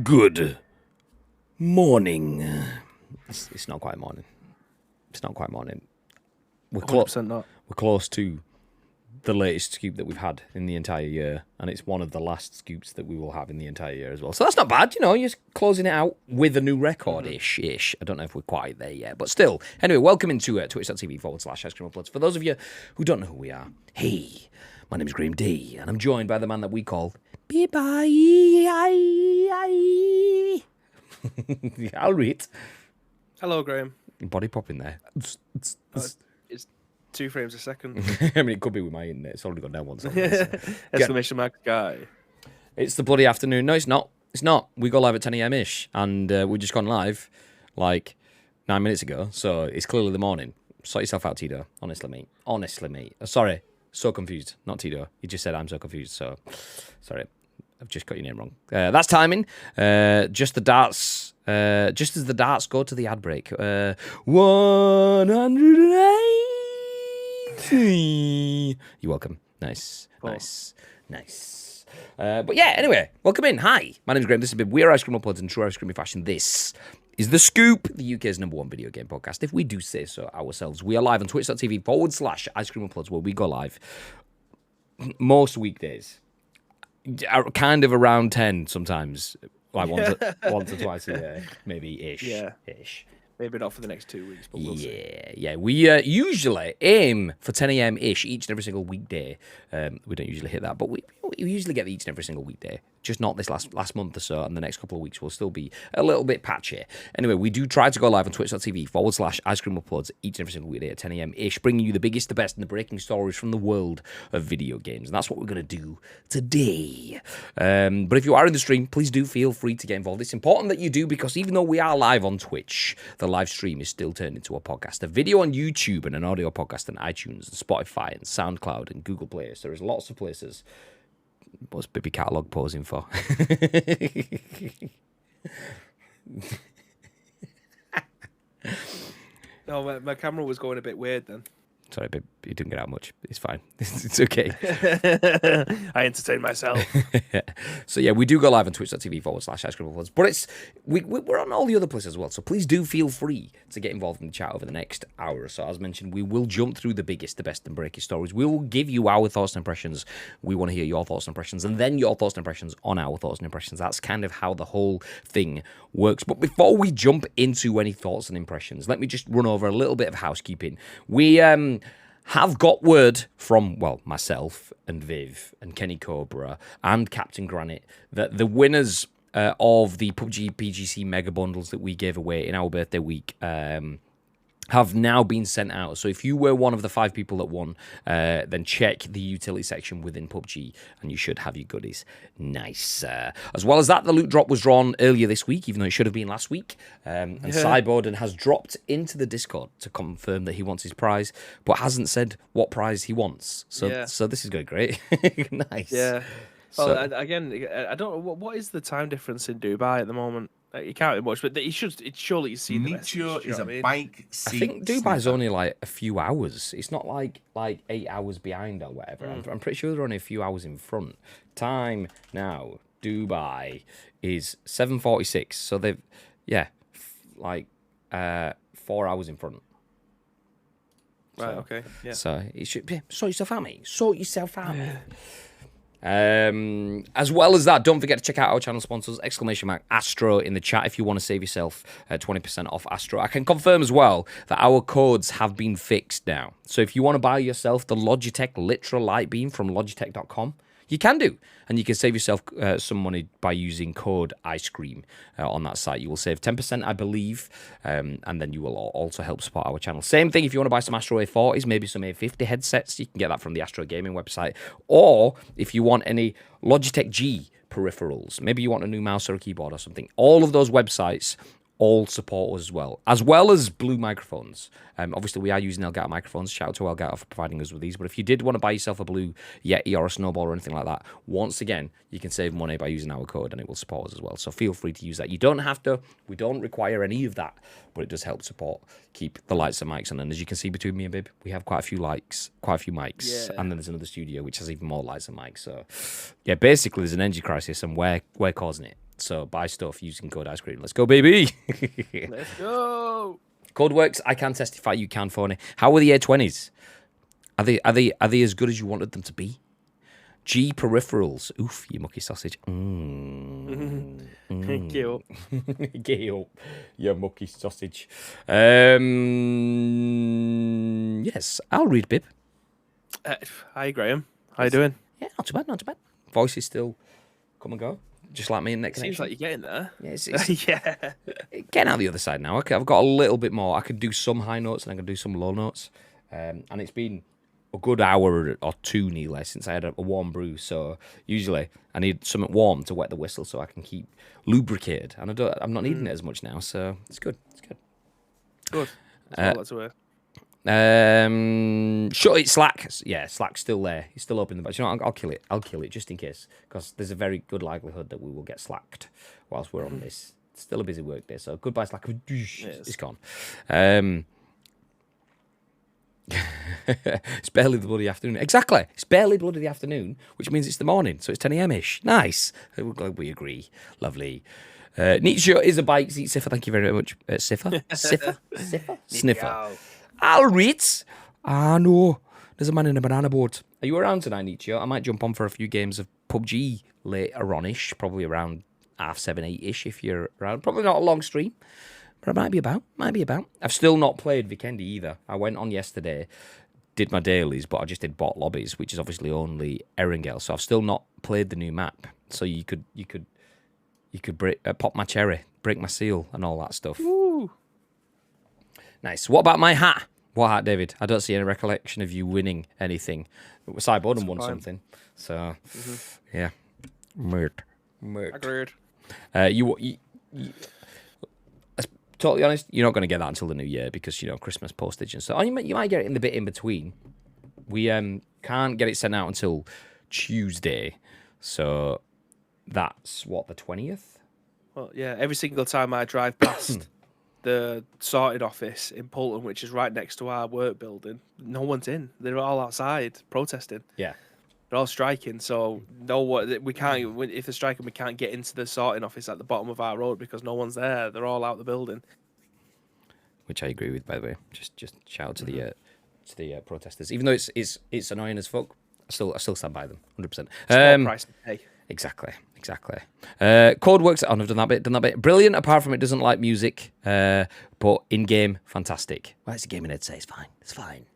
Good morning. It's not quite morning. It's not quite morning. We're 100% not. We're close to the latest scoop that we've had in the entire year, and it's one of the last scoops that we will have in the entire year as well. So that's not bad, you know. You're just closing it out with a new record ish. I don't know if we're quite there yet, but still. Anyway, welcome into twitch.tv/Ice Cream Uploads. For those of you who don't know who we are, hey, my name is Graham D, and I'm joined by the man that we call I'll read. Hello, Graham. Body popping there. It's 2 frames a second. I mean, it could be with my internet. It's already gone down once. Exclamation mark guy. It's the bloody afternoon. No, it's not. It's not. We go live at 10 a.m.-ish, and we've just gone live like 9 minutes ago, so it's clearly the morning. Sort yourself out, Tito. Honestly, mate. Sorry. So confused. Not Tito. You just said I'm so confused, so sorry. I've just got your name wrong. That's timing. Just as the darts go to the ad break. 180. You're welcome. Nice. But yeah, anyway, welcome in. Hi, my name's Graham. This has been We're Ice Cream Uploads in true Ice Creamy fashion. This is The Scoop, the UK's #1 video game podcast. If we do say so ourselves, we are live on twitch.tv/Ice Cream Uploads, where we go live most weekdays. Kind of around 10 sometimes, like once or twice a year, maybe ish. Yeah. Maybe not for the next 2 weeks, but we'll see. Yeah. We usually aim for 10 a.m.-ish each and every single weekday. We don't usually hit that, but we usually get each and every single weekday. Just not this last month or so, and the next couple of weeks will still be a little bit patchy. Anyway, we do try to go live on twitch.tv/Ice Cream Uploads each and every single weekday at 10 a.m.-ish, bringing you the biggest, the best, and the breaking stories from the world of video games. And that's what we're going to do today. But if you are in the stream, please do feel free to get involved. It's important that you do, because even though we are live on Twitch, the live stream is still turned into a podcast. A video on YouTube and an audio podcast on iTunes and Spotify and SoundCloud and Google Play. So there's lots of places. What's Baby Catalog posing for? No, my camera was going a bit weird then. Sorry, babe, you didn't get out much. It's fine. It's okay. I entertain myself. So yeah, we do go live on twitch.tv/Ice Cream Uploads, but we're on all the other places as well. So please do feel free to get involved in the chat over the next hour or so. As mentioned, we will jump through the biggest, the best, and breaking stories. We will give you our thoughts and impressions. We want to hear your thoughts and impressions, and then your thoughts and impressions on our thoughts and impressions. That's kind of how the whole thing works. But before we jump into any thoughts and impressions, let me just run over a little bit of housekeeping. We have got word from, well, myself and Viv and Kenny Cobra and Captain Granite that the winners of the PUBG PGC mega bundles that we gave away in our birthday week have now been sent out. So if you were one of the 5 people that won, then check the utility section within PUBG and you should have your goodies. Nice. As well as that, the loot drop was drawn earlier this week, even though it should have been last week. And Cyborg has dropped into the Discord to confirm that he wants his prize, but hasn't said what prize he wants. So this is going great. Nice. Yeah. Well, again, I don't know what is the time difference in Dubai at the moment. You can't be much, but surely you see the message. Meteor is a bike seat. I think Dubai's only like a few hours. It's not like 8 hours behind or whatever. I'm pretty sure they're only a few hours in front. Time now, Dubai is 7:46. So they've 4 hours in front. Right. Okay. Yeah. So it should be sort yourself out, mate. Sort yourself out, mate. As well as that, don't forget to check out our channel sponsors, !Astro in the chat if you want to save yourself 20% off Astro. I can confirm as well that our codes have been fixed now. So if you want to buy yourself the Logitech Litra Light Beam from Logitech.com, you can do, and you can save yourself some money by using code ICECREAM on that site. You will save 10%, I believe, and then you will also help support our channel. Same thing if you want to buy some Astro A40s, maybe some A50 headsets, you can get that from the Astro Gaming website. Or if you want any Logitech G peripherals, maybe you want a new mouse or a keyboard or something, all of those websites all support us as well as Blue microphones. Obviously, we are using Elgato microphones. Shout out to Elgato for providing us with these. But if you did want to buy yourself a Blue Yeti or a Snowball or anything like that, once again, you can save money by using our code and it will support us as well. So feel free to use that. You don't have to. We don't require any of that, but it does help support, keep the lights and mics on. And as you can see between me and Bib, we have quite a few mics, and then there's another studio which has even more lights and mics. So yeah, basically there's an energy crisis and we're causing it. So buy stuff using code ice cream. Let's go, baby. Let's go. Code works. I can testify. You can, phone it. How are the A20s? Are they as good as you wanted them to be? G peripherals. Oof, you mucky sausage. Get up. Get up, you mucky sausage. Yes, I'll read, Bib. Hi, Graham. How you doing? Yeah, not too bad, not too bad. Voice is still come and go, just like me in next. Seems like you're getting there. Yeah, it's Yeah. getting out the other side now. I've got a little bit more. I can do some high notes and I can do some low notes. And it's been a good hour or two, nearly, since I had a warm brew. So usually I need something warm to wet the whistle so I can keep lubricated. And I'm not needing it as much now, so it's good. It's good. Good. That's all Shut it, Slack. Yeah, Slack's still there. He's still open. But you know, I'll kill it. I'll kill it just in case, because there's a very good likelihood that we will get slacked whilst we're on this. It's still a busy work day, so goodbye, Slack. It's gone. It's barely the bloody afternoon. Exactly. It's barely bloody the afternoon, which means it's the morning, so it's 10 a.m.-ish. Nice. We agree. Lovely. Nietzsche is a bike seat siffer. Thank you very much. Siffer? Sniffer. I'll read. No. There's a man in a banana boat. Are you around tonight, Nietzsche? I might jump on for a few games of PUBG later on-ish, probably around 7:30, 8-ish if you're around. Probably not a long stream. But it might be about. I've still not played Vikendi either. I went on yesterday, did my dailies, but I just did bot lobbies, which is obviously only Erangel. So I've still not played the new map. So you could pop my cherry, break my seal, and all that stuff. Woo. Nice. What about my hat? What hat, David? I don't see any recollection of you winning anything. Cyborg won something. So yeah, Mert. Agreed. You totally honest, you're not going to get that until the new year because, you know, Christmas postage and so on. You might get it in the bit in between. We can't get it sent out until Tuesday. So that's, what, the 20th? Well, yeah, every single time I drive past the sorted office in Poulton, which is right next to our work building, no one's in. They're all outside protesting. Yeah. They're all striking, so we can't. If they're striking, we can't get into the sorting office at the bottom of our road because no one's there. They're all out the building. Which I agree with, by the way. Just shout out to the protesters, even though it's annoying as fuck. I still stand by them, 100%. Price to pay. Exactly. Code works. Oh, I've done that bit. Brilliant. Apart from it doesn't like music, but in game, fantastic. Well, it's a gaming head say it's fine.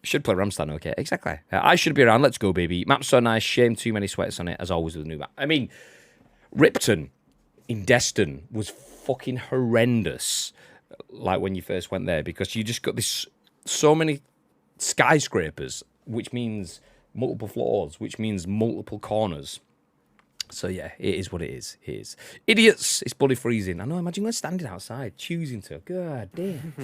Should play Ramstein, okay? Exactly. I should be around. Let's go, baby. Map's so nice. Shame too many sweats on it, as always with the new map. I mean, Ripton in Destin was fucking horrendous, like when you first went there, because you just got so many skyscrapers, which means multiple floors, which means multiple corners. So yeah, it is what it is. It is. Idiots! It's bloody freezing. I know, imagine we're standing outside, choosing to. God damn.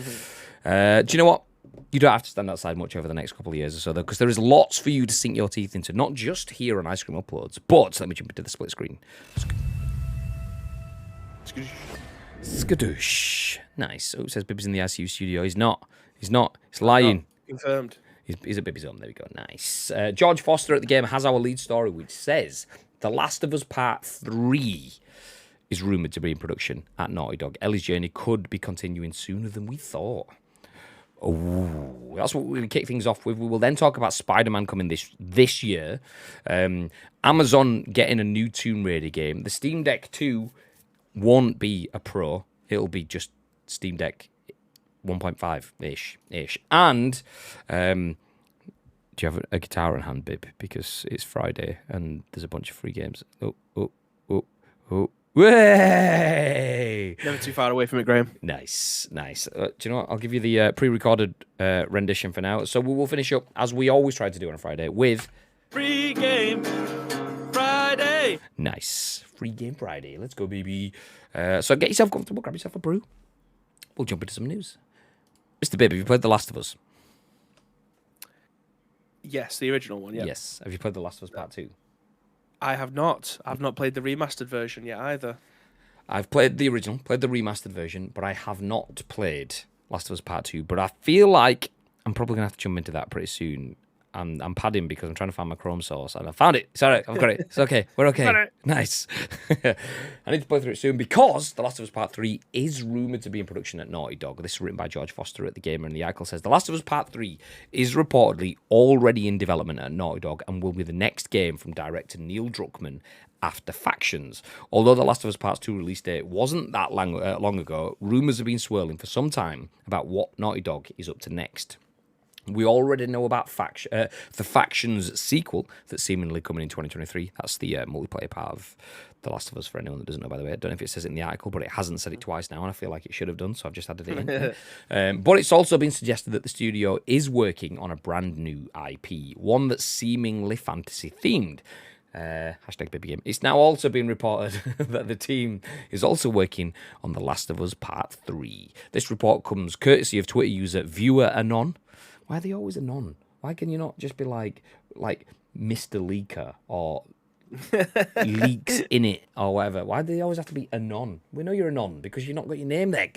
Do you know what? You don't have to stand outside much over the next couple of years or so, though, because there is lots for you to sink your teeth into, not just here on Ice Cream Uploads, but let me jump into the split screen. Skadoosh. Nice. Oh, it says Bibby's in the ICU studio. He's not. It's lying. Confirmed. He's at Bibby's home. There we go. Nice. George Foster at the game has our lead story, which says The Last of Us Part 3 is rumoured to be in production at Naughty Dog. Ellie's journey could be continuing sooner than we thought. Oh, that's what we kick things off with. We will then talk about Spider-Man coming this year. Amazon getting a new Tomb Raider game. The Steam Deck 2 won't be a Pro. It'll be just Steam Deck 1.5-ish. And do you have a guitar in hand, Bib? Because it's Friday and there's a bunch of free games. Oh. Way! Never too far away from it, Graham. Nice. Do you know what? I'll give you the pre-recorded rendition for now. So we will finish up, as we always try to do on a Friday, with... Free Game Friday! Nice. Free Game Friday. Let's go, baby. So get yourself comfortable, grab yourself a brew. We'll jump into some news. Mr. Bib, have you played The Last of Us? Yes, the original one, yeah. Yes. Have you played The Last of Us Part 2? I have not. I've not played the remastered version yet either. I've played the original, played the remastered version, but I have not played Last of Us Part 2. But I feel like I'm probably going to have to jump into that pretty soon. I'm padding because I'm trying to find my Chrome source, and I found it. It's all right. I've got it. It's okay. We're okay. Got it. Nice. I need to play through it soon because The Last of Us Part 3 is rumoured to be in production at Naughty Dog. This is written by George Foster at The Gamer, and the article says The Last of Us Part 3 is reportedly already in development at Naughty Dog and will be the next game from director Neil Druckmann after Factions. Although The Last of Us Part 2 release date wasn't that long ago, rumours have been swirling for some time about what Naughty Dog is up to next. We already know about the Factions sequel that's seemingly coming in 2023. That's the multiplayer part of The Last of Us, for anyone that doesn't know, by the way. I don't know if it says it in the article, but it hasn't said it twice now, and I feel like it should have done, so I've just added it in. But it's also been suggested that the studio is working on a brand new IP, one that's seemingly fantasy-themed. Hashtag baby game. It's now also been reported that the team is also working on The Last of Us Part 3. This report comes courtesy of Twitter user Viewer Anon. Why are they always Anon? Why can you not just be like Mr. Leaker or Leaks in it or whatever? Why do they always have to be Anon? We know you're Anon because you've not got your name there.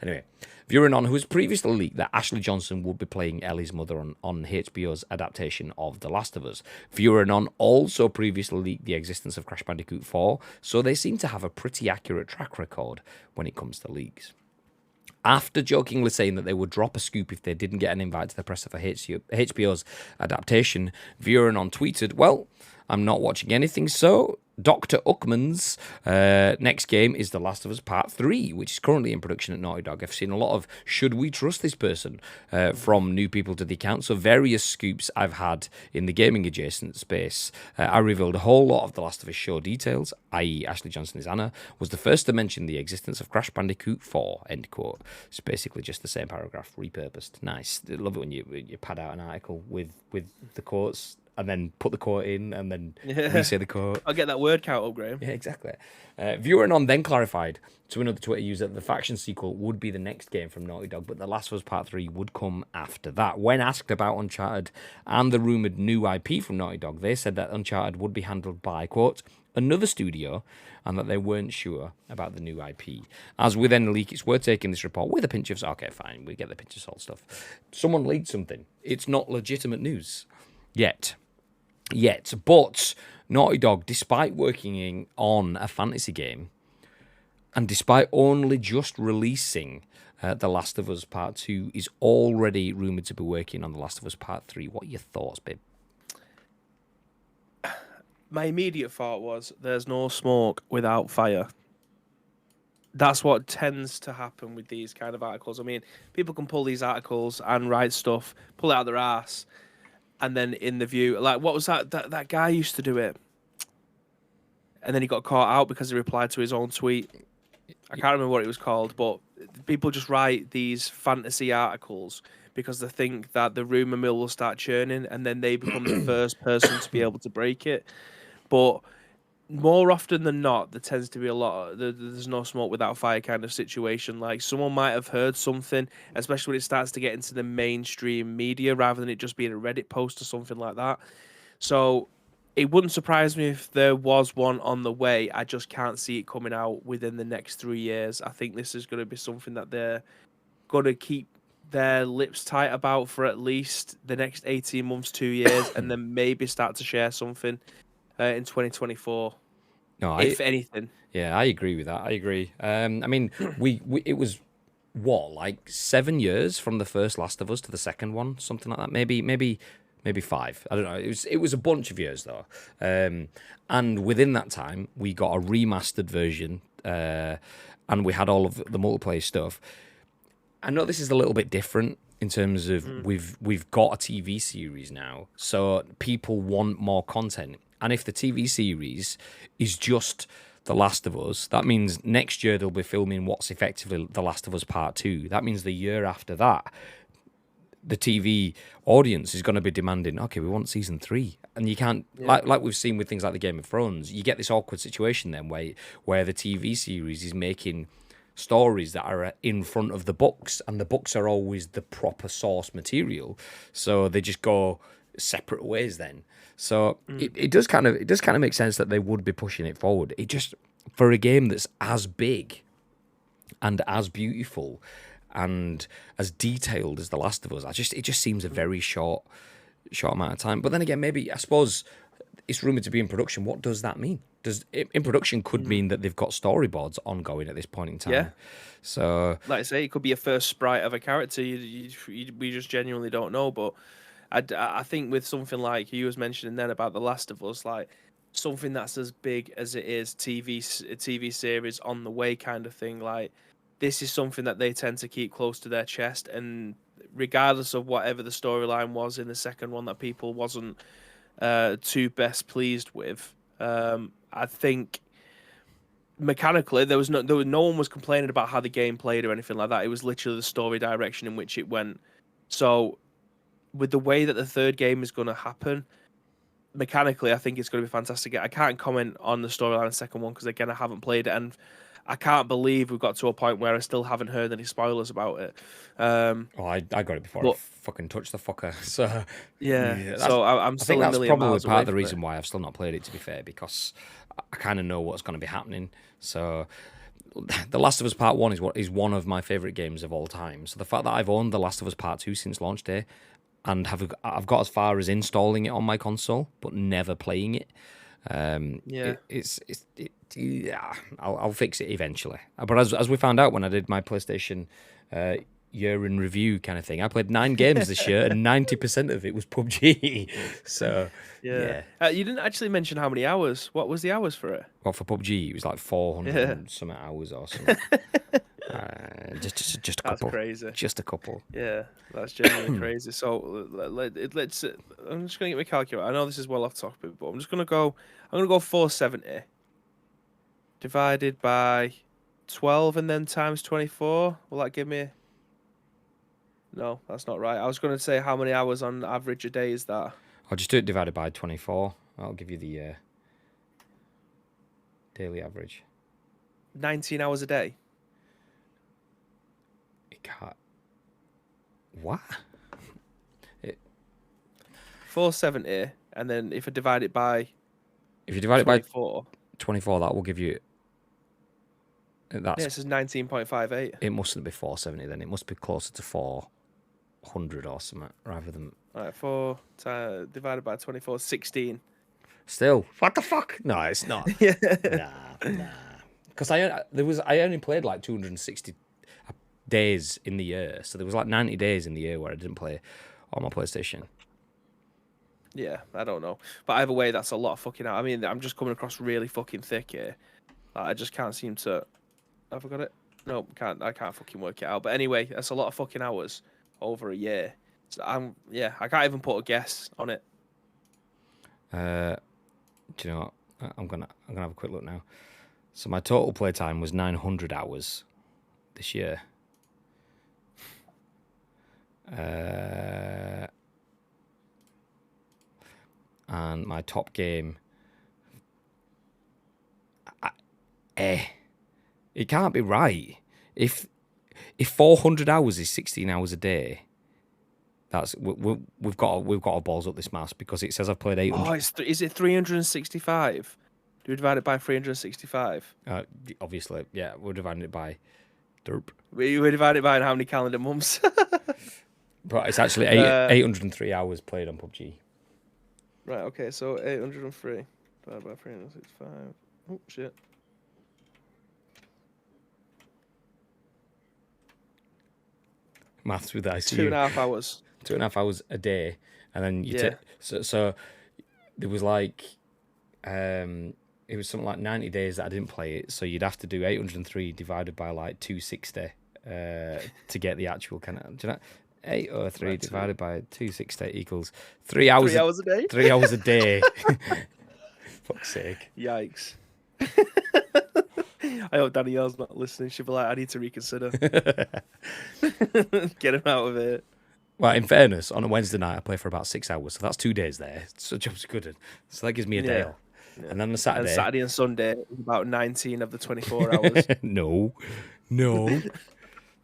Anyway, Viewer Anon, who has previously leaked that Ashley Johnson would be playing Ellie's mother on HBO's adaptation of The Last of Us. Viewer Anon also previously leaked the existence of Crash Bandicoot 4, so they seem to have a pretty accurate track record when it comes to leaks. After jokingly saying that they would drop a scoop if they didn't get an invite to the presser for HBO's adaptation, Viewer Anon tweeted, "Well, I'm not watching anything, so Dr. Uckman's next game is The Last of Us Part 3, which is currently in production at Naughty Dog. I've seen a lot of should we trust this person from new people to the account, so various scoops I've had in the gaming adjacent space. I revealed a whole lot of The Last of Us show details, i.e. Ashley Johnson is Anna, was the first to mention the existence of Crash Bandicoot 4, end quote. It's basically just the same paragraph, repurposed. Nice. I love it when you pad out an article with the quotes, and then put the quote in, and then re-say the quote. I'll get that word count up, Graham. Yeah, exactly. Viewer Anon then clarified to another Twitter user that the Faction sequel would be the next game from Naughty Dog, but The Last of Us Part 3 would come after that. When asked about Uncharted and the rumoured new IP from Naughty Dog, they said that Uncharted would be handled by, quote, another studio, and that they weren't sure about the new IP. As with any leak, it's worth taking this report with a pinch of salt. Okay, fine, we get the pinch of salt stuff. Someone leaked something. It's not legitimate news yet. But Naughty Dog, despite working on a fantasy game, and despite only just releasing The Last of Us Part 2, is already rumoured to be working on The Last of Us Part 3. What are your thoughts, babe? My immediate thought was, there's no smoke without fire. That's what tends to happen with these kind of articles. I mean, people can pull these articles and write stuff, pull it out their ass, and then in the View, like, what was that guy used to do it, and then he got caught out because he replied to his own tweet. I can't remember what it was called, but people just write these fantasy articles because they think that the rumour mill will start churning, and then they become the first person to be able to break it. But more often than not, there tends to be a lot of, there's no smoke without fire kind of situation. Like, someone might have heard something, especially when it starts to get into the mainstream media rather than it just being a Reddit post or something like that. So it wouldn't surprise me if there was one on the way. I just can't see it coming out within the next 3 years. I think this is going to be something that they're going to keep their lips tight about for at least the next 18 months, 2 years, and then maybe start to share something in 2024. No, if anything. Yeah, I agree with that. I agree. I mean, we it was what, like 7 years from the first Last of Us to the second one, something like that. Maybe 5. I don't know. It was a bunch of years though. And within that time, we got a remastered version, and we had all of the multiplayer stuff. I know this is a little bit different in terms of we've got a TV series now, so people want more content. And if the TV series is just The Last of Us, that means next year they'll be filming what's effectively The Last of Us Part 2. That means the year after that, the TV audience is going to be demanding, okay, we want season 3. And you can't, like we've seen with things like the Game of Thrones, you get this awkward situation then where the TV series is making stories that are in front of the books, and the books are always the proper source material. So they just go separate ways then. So it does kind of make sense that they would be pushing it forward. It just, for a game that's as big and as beautiful and as detailed as The Last of Us, it just seems a very short short amount of time. But then again, maybe I suppose it's rumored to be in production. What does that mean? Does in production could mean that they've got storyboards ongoing at this point in time? Yeah. So, like I say, it could be a first sprite of a character. We just genuinely don't know. But I think with something like you was mentioning then about The Last of Us, like something that's as big as it is TV series on the way kind of thing. Like this is something that they tend to keep close to their chest, and regardless of whatever the storyline was in the second one that people wasn't too best pleased with, I think mechanically there was no one was complaining about how the game played or anything like that. It was literally the story direction in which it went. So with the way that the third game is going to happen, mechanically I think it's going to be fantastic. I can't comment on the storyline of the second one because again I haven't played it, and I can't believe we've got to a point where I still haven't heard any spoilers about it. I got it before I fucking touched the fucker. So yeah, so I'm still I a think that's million probably miles part away of the from reason it. why I've still not played it, to be fair, because I kind of know what's going to be happening. So The Last of Us Part 1 is one of my favourite games of all time. So the fact that I've owned The Last of Us Part 2 since launch day and I've got as far as installing it on my console but never playing it, yeah, I'll fix it eventually. But as we found out when I did my PlayStation year in review kind of thing, I played 9 games this year and 90% of it was PUBG. So yeah. You didn't actually mention how many hours. What was the hours for it? Well, for PUBG, it was like 400 and some hours or something. Just a couple. That's crazy. Just a couple. Yeah, that's genuinely crazy. So let's. I'm just gonna get my calculator. I know this is well off topic, but I'm gonna go 470 divided by 12 and then times 24. Will that give me? No, that's not right. I was gonna say how many hours on average a day is that? I'll just do it divided by 24. I'll give you the daily average. 19 hours a day. It can't. What? 470, and then if I divide it by. If you divide 24. it by 24, that will give you. That's. Yeah, it says 19.58. It mustn't be 470 then. It must be closer to 400 or something rather than. All right, 4 divided by 24, 16. Still, what the fuck? No, it's not. Yeah. Nah. Because I only played like 260 days in the year, so there was like 90 days in the year where I didn't play on my PlayStation. Yeah, I don't know, but either way, that's a lot of fucking out. I mean, I'm just coming across really fucking thick here. I just can't seem to. Have I got it? No, can't. I can't fucking work it out. But anyway, that's a lot of fucking hours over a year. So I can't even put a guess on it. Do you know what? I'm gonna have a quick look now. So my total playtime was 900 hours this year. And my top game. It can't be right. If 400 hours is 16 hours a day, that's we've got to balls up this mass because it says I've played 800. Oh, is it 365? Do we divide it by 365? Obviously, yeah, we're dividing it by derp. We divide it by how many calendar months? But it's actually 803 hours played on PUBG. Right, okay, so 803 divided by 365. Oh, shit. Maths with ICU. 2.5 hours. 2.5 hours a day. And then you take... So there was like... it was something like 90 days that I didn't play it, so you'd have to do 803 divided by like 260 to get the actual kind of... Do you know? 803 divided by 260 equals 3 hours. 3 hours a day? 3 hours a day. Fuck's sake. Yikes. I hope Danielle's not listening. She'll be like, I need to reconsider. Get him out of it. Well, in fairness, on a Wednesday night, I play for about 6 hours, so that's 2 days there. So job's good. So that gives me a day off. Yeah. And then the Saturday... And Saturday and Sunday, about 19 of the 24 hours. No.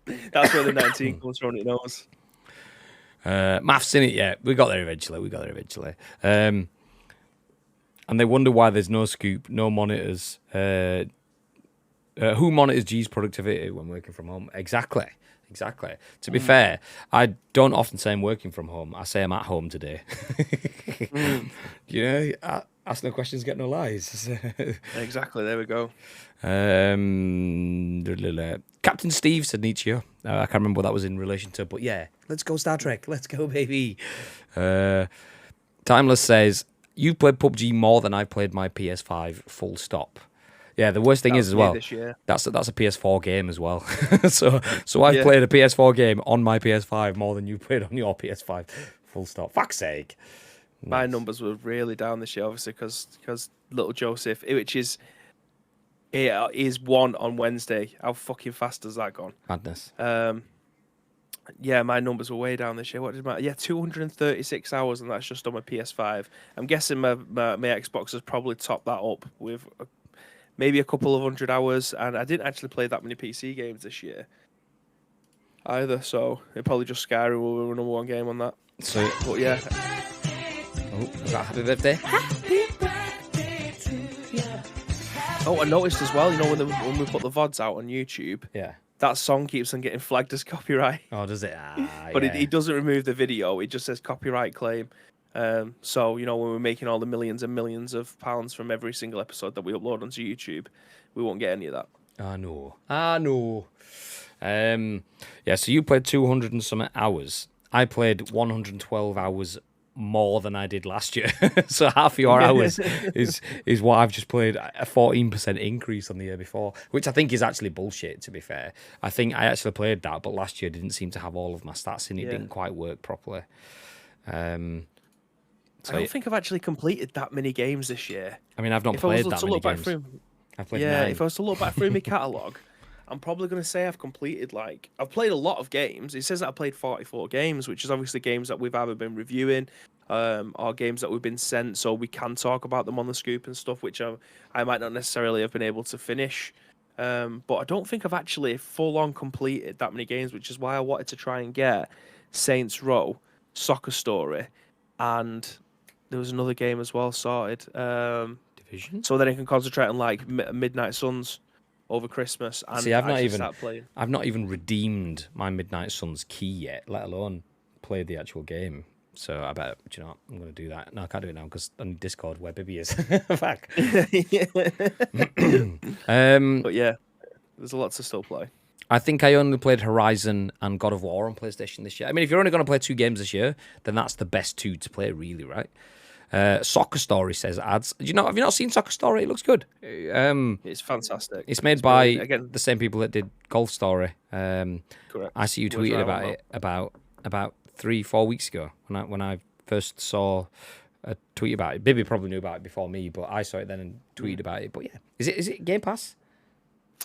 That's where the 19 comes from, it knows. Maths in it, yeah. We got there eventually. And they wonder why there's no scoop, no monitors. Who monitors G's productivity when working from home? Exactly. exactly. To be fair, I don't often say I'm working from home. I say I'm at home today. You know, ask no questions, get no lies. Exactly. There we go. Captain Steve said Nietzsche. I can't remember what that was in relation to, but yeah, let's go Star Trek. Let's go, baby. Timeless says, you played PUBG more than I played my PS5, full stop. Yeah, the worst thing is as well, that's a PS4 game as well. so I've played a PS4 game on my PS5 more than you played on your PS5, full stop. Fuck's sake. My numbers were really down this year, obviously, because little Joseph, which is one on Wednesday. How fucking fast has that gone? Madness. Yeah, my numbers were way down this year. What did my 236 hours, and that's just on my PS5. I'm guessing my Xbox has probably topped that up with maybe a couple of 100 hours, and I didn't actually play that many PC games this year either, so it probably just Skyrim will be number one game on that. So, but yeah. Oh, was that happy birthday? Happy birthday to you. Oh, I noticed as well, you know, when we put the VODs out on YouTube, that song keeps on getting flagged as copyright. Oh, does it? But it doesn't remove the video, it just says copyright claim. So, you know, when we're making all the millions and millions of pounds from every single episode that we upload onto YouTube, we won't get any of that. I know. Yeah, so you played 200 and some hours. I played 112 hours more than I did last year. So half your hours is what I've just played, a 14% increase on the year before, which I think is actually bullshit, to be fair. I think I actually played that, but last year didn't seem to have all of my stats in it. Didn't quite work properly. I don't think I've actually completed that many games this year. I mean, I've not played that many games. I've played 9. If I was to look back through my catalogue, I'm probably going to say I've completed, I've played a lot of games. It says that I played 44 games, which is obviously games that we've either been reviewing or games that we've been sent, so we can talk about them on the scoop and stuff, which I might not necessarily have been able to finish. But I don't think I've actually full-on completed that many games, which is why I wanted to try and get Saints Row, Soccer Story, and there was another game as well sorted. Division? So then I can concentrate on, Midnight Suns over Christmas. And see, I've not even redeemed my Midnight Suns key yet, let alone played the actual game. So I bet, do you know what? I'm going to do that. No, I can't do it now because on Discord where Bibby is. Fuck. But yeah, there's a lot to still play. I think I only played Horizon and God of War on PlayStation this year. I mean, if you're only going to play 2 games this year, then that's the best 2 to play, really, right? Soccer Story says ads. Have you not seen Soccer Story? It looks good. It's fantastic. It's made by the same people that did Golf Story. Correct. I see you tweeted about it about 3-4 weeks ago when I first saw a tweet about it. Bibby probably knew about it before me, but I saw it then and tweeted about it. But yeah, is it Game Pass?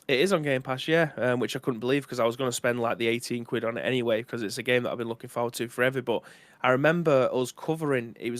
It is on Game Pass, yeah, which I couldn't believe because I was going to spend the 18 quid on it anyway because it's a game that I've been looking forward to forever. But I remember us covering, it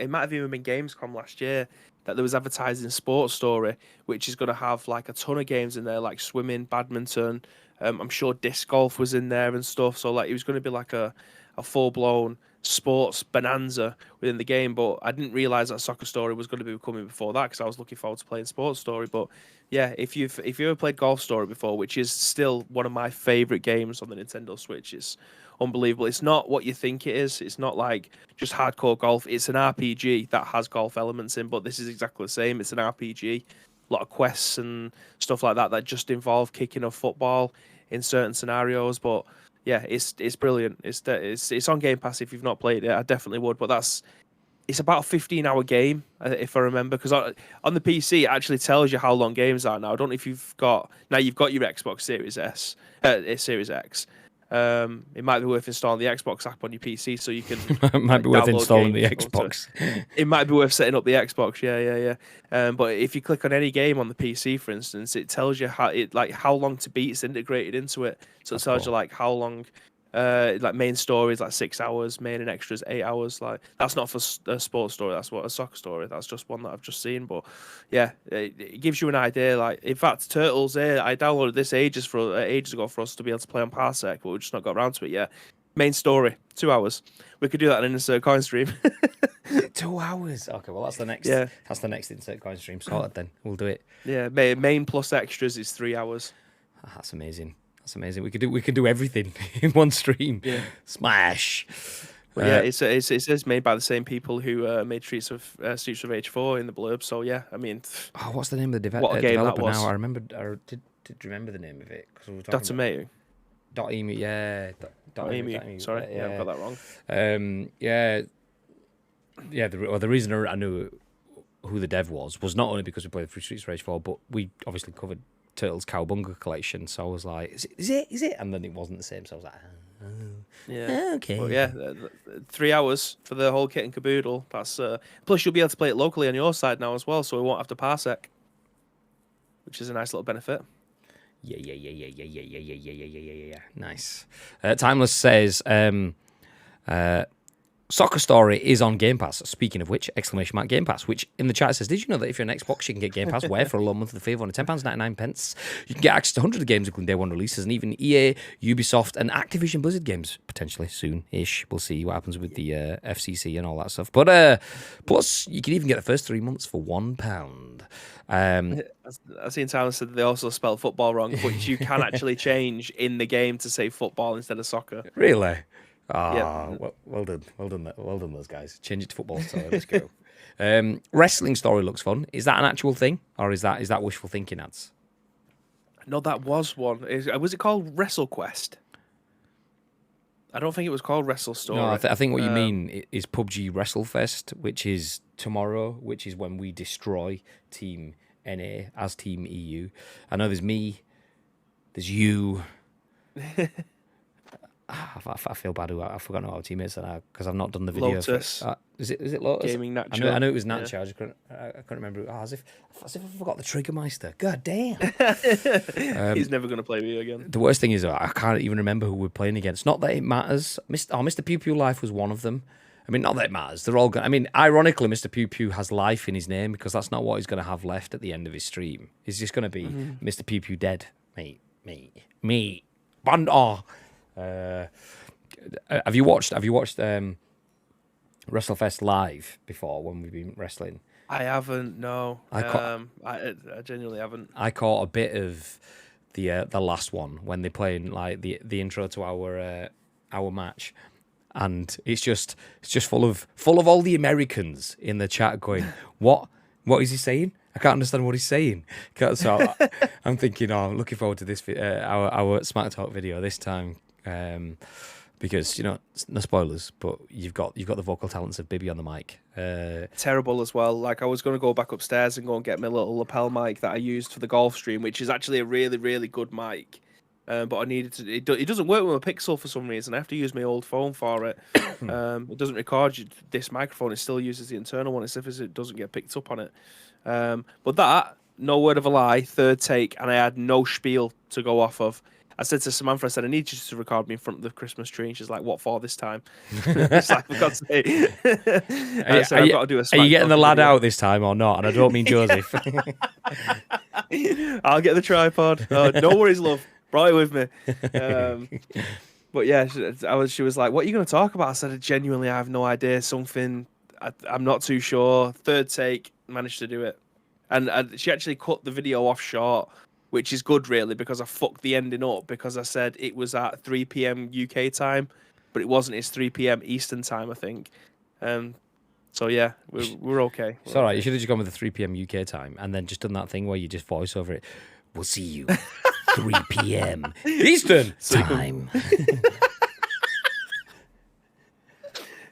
might have even been Gamescom last year, that there was advertising Sports Story, which is going to have a ton of games in there, like swimming, badminton. I'm sure disc golf was in there and stuff. So it was going to be a full-blown sports bonanza within the game, but I didn't realize that Soccer Story was going to be coming before that because I was looking forward to playing Sports Story. But yeah, if you've ever played Golf Story before, which is still one of my favorite games on the Nintendo Switch, it's unbelievable. It's not what you think it is. It's not just hardcore golf. It's an RPG that has golf elements in, but this is exactly the same. It's an RPG, a lot of quests and stuff like that just involve kicking a football in certain scenarios, but yeah, it's brilliant. It's on Game Pass if you've not played it. I definitely would, but it's about a 15-hour game if I remember, because on the PC it actually tells you how long games are now. I don't know if you've got your Xbox Series Series X. It might be worth installing the Xbox app on your PC so you can. It might be worth installing the Xbox. It might be worth setting up the Xbox. Yeah. But if you click on any game on the PC, for instance, it tells you how long to beat is integrated into it. So it tells you how long. Main story is 6 hours, main and extras 8 hours. That's not for a sports story. That's what a soccer story. That's just one that I've just seen. But yeah, it gives you an idea. In fact, Turtles here, I downloaded this ages ago for us to be able to play on Parsec, but we've just not got around to it yet. Main story, 2 hours. We could do that in an insert coin stream. 2 hours. Okay, well that's the next. Yeah. That's the next insert coin stream sorted. Then we'll do it. Yeah, main plus extras is 3 hours. That's amazing. That's amazing. We could do everything in one stream. Yeah. Smash. But yeah, it says made by the same people who made Streets of Rage 4 in the blurb. So yeah, I mean, Oh, what's the name of the what a game that developer was. now? I remembered. I did remember the name of it because we were talking Dr. Mayu. .emu, yeah. .emu. Sorry, yeah, I've got that wrong. Yeah. The reason I knew who the dev was not only because we played through Streets of Rage 4, but we obviously covered Turtles Cowabunga collection. So I was like, is it? And then it wasn't the same. So I was like, yeah, okay. But yeah, 3 hours for the whole kit and caboodle. That's plus you'll be able to play it locally on your side now as well, so we won't have to parsec, which is a nice little benefit. Yeah. Nice. Timeless says, Soccer Story is on Game Pass. Speaking of which, ! Game Pass, which in the chat says, did you know that if you're an Xbox, you can get Game Pass where for a low monthly fee of only £10.99? You can get access to hundreds of games, including day one releases, and even EA, Ubisoft, and Activision Blizzard games, potentially soon-ish. We'll see what happens with the FCC and all that stuff. But plus, you can even get the first 3 months for £1. I've seen Tyler said that they also spell football wrong, but you can actually change in the game to say football instead of soccer. Really? Well done, those guys. Change it to football. So let's go. Wrestling Story looks fun. Is that an actual thing, or is that wishful thinking, ads? No, that was one. Was it called WrestleQuest? I don't think it was called Wrestle Story. No, I think what you mean is PUBG WrestleFest, which is tomorrow, which is when we destroy Team NA as Team EU. I know there's me, there's you. I feel bad. I've forgotten who our teammates are because I've not done the video. Lotus. Is it Lotus? Gaming Nacho. I know it was Nacho. Yeah. I couldn't remember. As if I forgot the Triggermeister. God damn. He's never going to play with you again. The worst thing is I can't even remember who we're playing against. Not that it matters. Mr. Pew Pew Life was one of them. I mean, not that it matters. They're all going. I mean, ironically, Mr. Pew Pew has life in his name because that's not what he's going to have left at the end of his stream. He's just going to be Mr. Pew Pew dead. Me. Bandar. Have you watched WrestleFest live before when we've been wrestling? I haven't. No, I genuinely haven't. I caught a bit of the last one when they're playing like the intro to our match, and it's just full of all the Americans in the chat going, what is he saying? I can't understand what he's saying. So I'm thinking, I'm looking forward to this our Smack Talk video this time. Because no spoilers, but you've got the vocal talents of Bibby on the mic. Terrible as well. Like I was going to go back upstairs and go and get my little lapel mic that I used for the golf stream, which is actually a really, really good mic. But I needed to. It doesn't work with my Pixel for some reason. I have to use my old phone for it. It doesn't record this microphone. It still uses the internal one. It's if it doesn't get picked up on it. But that, no word of a lie, third take, and I had no spiel to go off of. I said to Samantha, I said, I need you to record me in front of the Christmas tree. And she's like, what for this time? It's like, for God's sake. I've got to do a Are you getting the lad out this time or not? And I don't mean Joseph. I'll get the tripod. Oh, no worries, love. Brought it with me. But yeah, she was like, what are you going to talk about? I said, genuinely, I have no idea. Something, I'm not too sure. Third take, managed to do it. And she actually cut the video off short, which is good, really, because I fucked the ending up because I said it was at 3 p.m. UK time, but it wasn't. It's 3 p.m. Eastern time, I think. So, yeah, we're okay. It's all right. You should have just gone with the 3 p.m. UK time and then just done that thing where you just voice over it. We'll see you 3 p.m. Eastern time.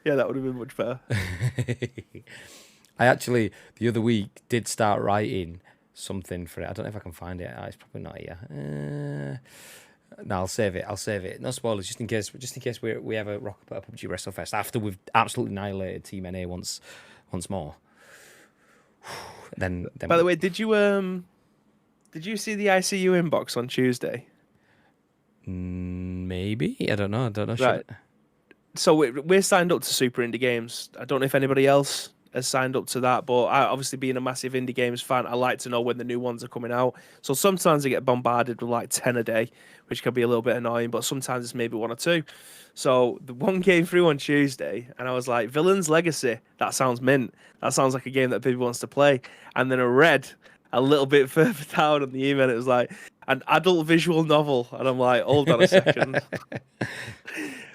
Yeah, that would have been much better. I actually, the other week, did start writing something for it. I don't know if I can find it. It's probably not here. No, I'll save it. No spoilers, just in case we ever rock up at a PUBG WrestleFest after we've absolutely annihilated Team NA once more. Then by the way, did you see the ICU inbox on Tuesday? Maybe. I don't know. Right. So we're signed up to Super Indie Games. I don't know if anybody else has signed up to that, but I, obviously being a massive indie games fan, I like to know when the new ones are coming out. So sometimes I get bombarded with like 10 a day, which can be a little bit annoying, but sometimes it's maybe 1 or 2. So the one came through on Tuesday, and I was like, Villain's Legacy, that sounds mint. That sounds like a game that people wants to play. And then I read a little bit further down on the email, it was like, an adult visual novel, and I'm like, hold on a second.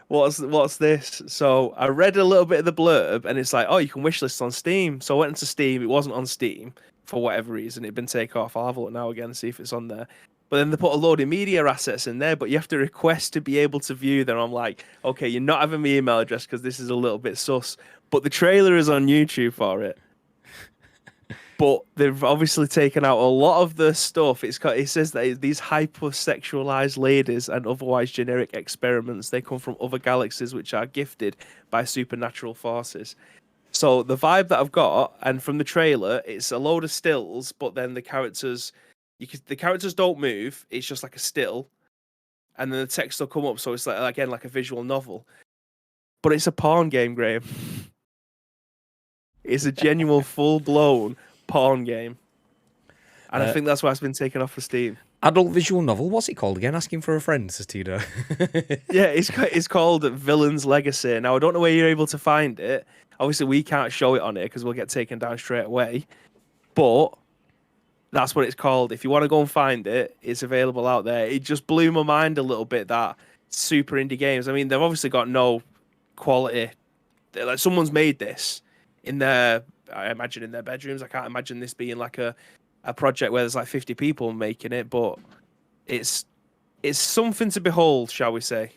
What's this? So I read a little bit of the blurb, and it's like, oh, you can wishlist on Steam. So I went into Steam. It wasn't on Steam for whatever reason. It'd been taken off. I'll have a look now again and see if it's on there. But then they put a load of media assets in there, but you have to request to be able to view them. I'm like, okay, you're not having my email address because this is a little bit sus. But the trailer is on YouTube for it. But they've obviously taken out a lot of the stuff. It says that these hypersexualized ladies and otherwise generic experiments, they come from other galaxies which are gifted by supernatural forces. So the vibe that I've got, and from the trailer, it's a load of stills, but then the characters don't move. It's just like a still, and then the text will come up. So it's like a visual novel, but it's a porn game, Graham. It's a genuine, full-blown porn game, and I think that's why it's been taken off for Steam. Adult visual novel. What's it called again? Asking for a friend, says Tito. Yeah, it's called Villain's Legacy. Now I don't know where you're able to find it. Obviously, we can't show it on it because we'll get taken down straight away. But that's what it's called. If you want to go and find it, it's available out there. It just blew my mind a little bit that super indie games. I mean, they've obviously got no quality. Like someone's made this I imagine in their bedrooms. I can't imagine this being like a project where there's like 50 people making it, but it's something to behold, shall we say?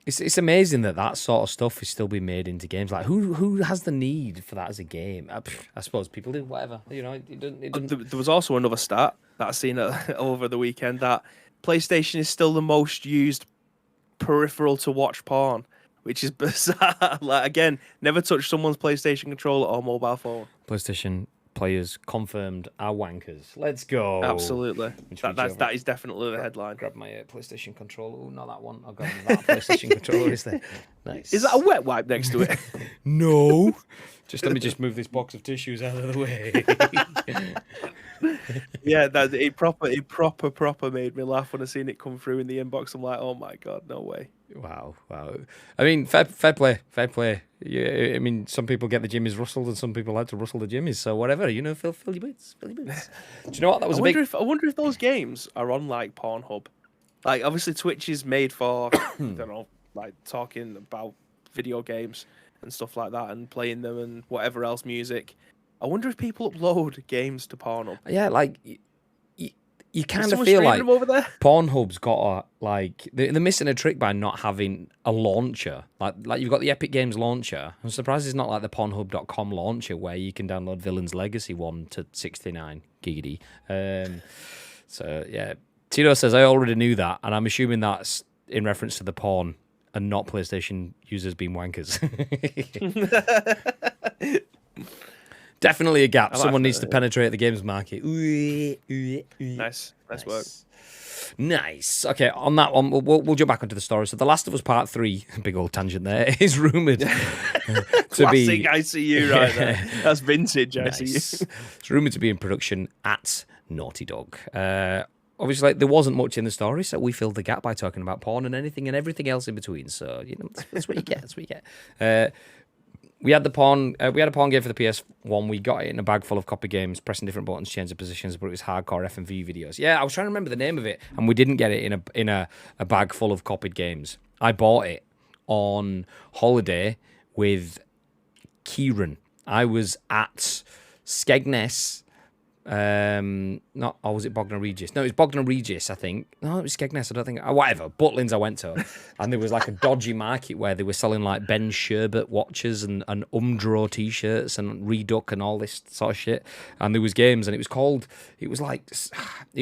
It's amazing that sort of stuff is still being made into games. Like who has the need for that as a game? I suppose people do, whatever. You know, it doesn't. There was also another stat that I seen over the weekend that PlayStation is still the most used peripheral to watch porn, which is bizarre. Like again, never touch someone's PlayStation controller or mobile phone. PlayStation players confirmed are wankers. Let's go. Absolutely. That is definitely the headline. Grab my PlayStation controller. Oh, not that one. I've got that PlayStation controller. Is there? Nice. Is that a wet wipe next to it? No. Let me move this box of tissues out of the way. Yeah, it proper made me laugh when I seen it come through in the inbox. I'm like, oh my god, no way. Wow. I mean, fair play. Yeah, I mean, some people get the jimmies rustled, and some people like to rustle the jimmies. So whatever, fill your boots. Do you know what? That was I wonder if those games are on like Pornhub. Like, obviously, Twitch is made for I don't know, like talking about video games and stuff like that, and playing them and whatever else, music. I wonder if people upload games to Pornhub. Yeah, like you kind of feel like over there? Pornhub's got they're missing a trick by not having a launcher. Like you've got the Epic Games launcher. I'm surprised it's not like the Pornhub.com launcher where you can download Villain's Legacy 1 to 69 giggity. So yeah, Tito says I already knew that, and I'm assuming that's in reference to the porn and not PlayStation users being wankers. Definitely a gap. Someone needs to penetrate the games market. Nice work. Nice. Okay, on that one, we'll jump back onto the story. So, The Last of Us Part 3, big old tangent there, is rumoured to be... Classic ICU right there. That's vintage ICU. It's rumoured to be in production at Naughty Dog. Obviously, there wasn't much in the story, so we filled the gap by talking about porn and anything and everything else in between. So, that's what you get. That's what you get. We had a porn game for the PS1. We got it in a bag full of copy games, pressing different buttons, changing positions, but it was hardcore FMV videos. Yeah, I was trying to remember the name of it, and we didn't get it in a bag full of copied games. I bought it on holiday with Kieran. I was at Skegness. Was it Bognor Regis? No, it was Bognor Regis, I think. No, it was Skegness, I don't think. Whatever. Butlins I went to. And there was like a dodgy market where they were selling like Ben Sherbert watches and Umdraw t-shirts and Reduck and all this sort of shit. And there was games, and it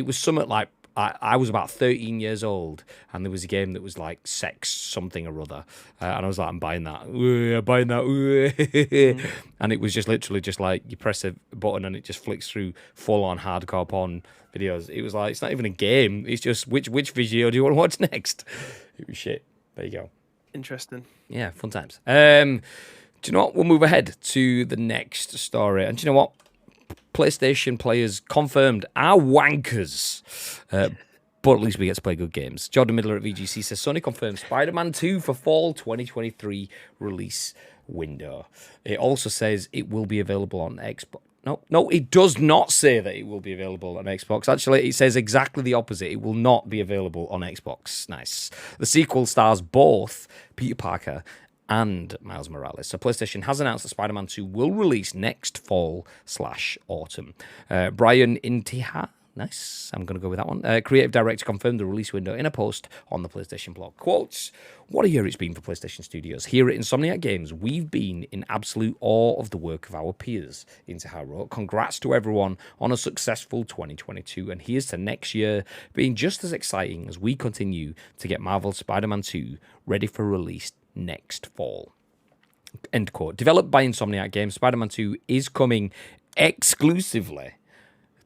was something like, I was about 13 years old, and there was a game that was like sex something or other, and I was like, I'm buying that. And it was just literally just like you press a button and it just flicks through full-on hardcore porn videos. It was like, it's not even a game, it's just which video do you want to watch next? It was shit. There you go. Interesting. Yeah, fun times. Do you know what? We'll move ahead to the next story, and do you know what? PlayStation players confirmed are wankers, but at least we get to play good games. Jordan Midler at VGC says Sony confirmed Spider-Man 2 for fall 2023 release window. It also says it will be available on Xbox. No, it does not say that it will be available on Xbox. Actually, it says exactly the opposite. It will not be available on Xbox. Nice. The sequel stars both Peter Parker and Miles Morales. So PlayStation has announced that Spider-Man 2 will release next fall/autumn. Brian Intihar. Nice. I'm going to go with that one. Creative director confirmed the release window in a post on the PlayStation blog. Quotes, what a year it's been for PlayStation Studios. Here at Insomniac Games, we've been in absolute awe of the work of our peers. Intihar wrote, congrats to everyone on a successful 2022. And here's to next year being just as exciting as we continue to get Marvel Spider-Man 2 ready for release next fall. End quote. Developed by Insomniac Games, Spider-Man 2 is coming exclusively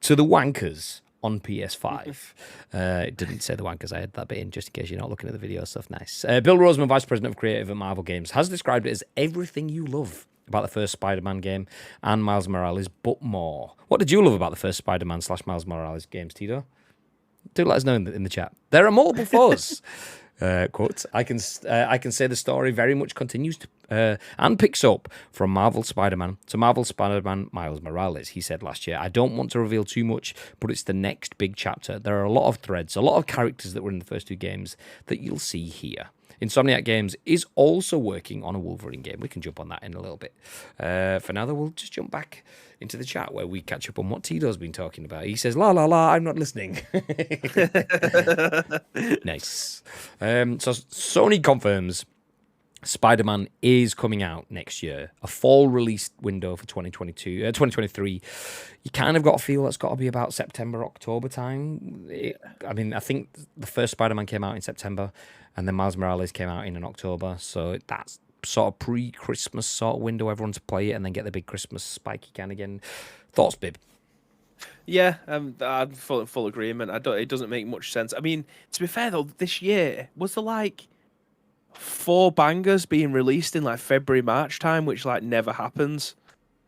to the wankers on PS5. It didn't say the wankers. I had that bit in just in case you're not looking at the video stuff. Nice. Bill Roseman, Vice President of Creative at Marvel Games, has described it as everything you love about the first Spider-Man game and Miles Morales, but more. What did you love about the first Spider-Man/Miles Morales games, Tito? Do let us know in the chat. There are multiple foes. Quote, I can say the story very much continues to, and picks up from Marvel Spider-Man to Marvel Spider-Man Miles Morales, he said last year. I don't want to reveal too much, but it's the next big chapter. There are a lot of threads, a lot of characters that were in the first two games that you'll see here. Insomniac Games is also working on a Wolverine game. We can jump on that in a little bit. For now, though, we'll just jump back into the chat where we catch up on what Tito's been talking about. He says, la, la, la, I'm not listening. Nice. So Sony confirms Spider-Man is coming out next year. A fall release window for 2023. You kind of got to feel that's got to be about September, October time. I think the first Spider-Man came out in September, and then Miles Morales came out in October. So that's sort of pre-Christmas sort of window. Everyone to play it and then get the big Christmas spike you can again. Thoughts, Bib? Yeah, I'm full agreement. It doesn't make much sense. I mean, to be fair though, this year was there like 4 bangers being released in like February, March time, which like never happens,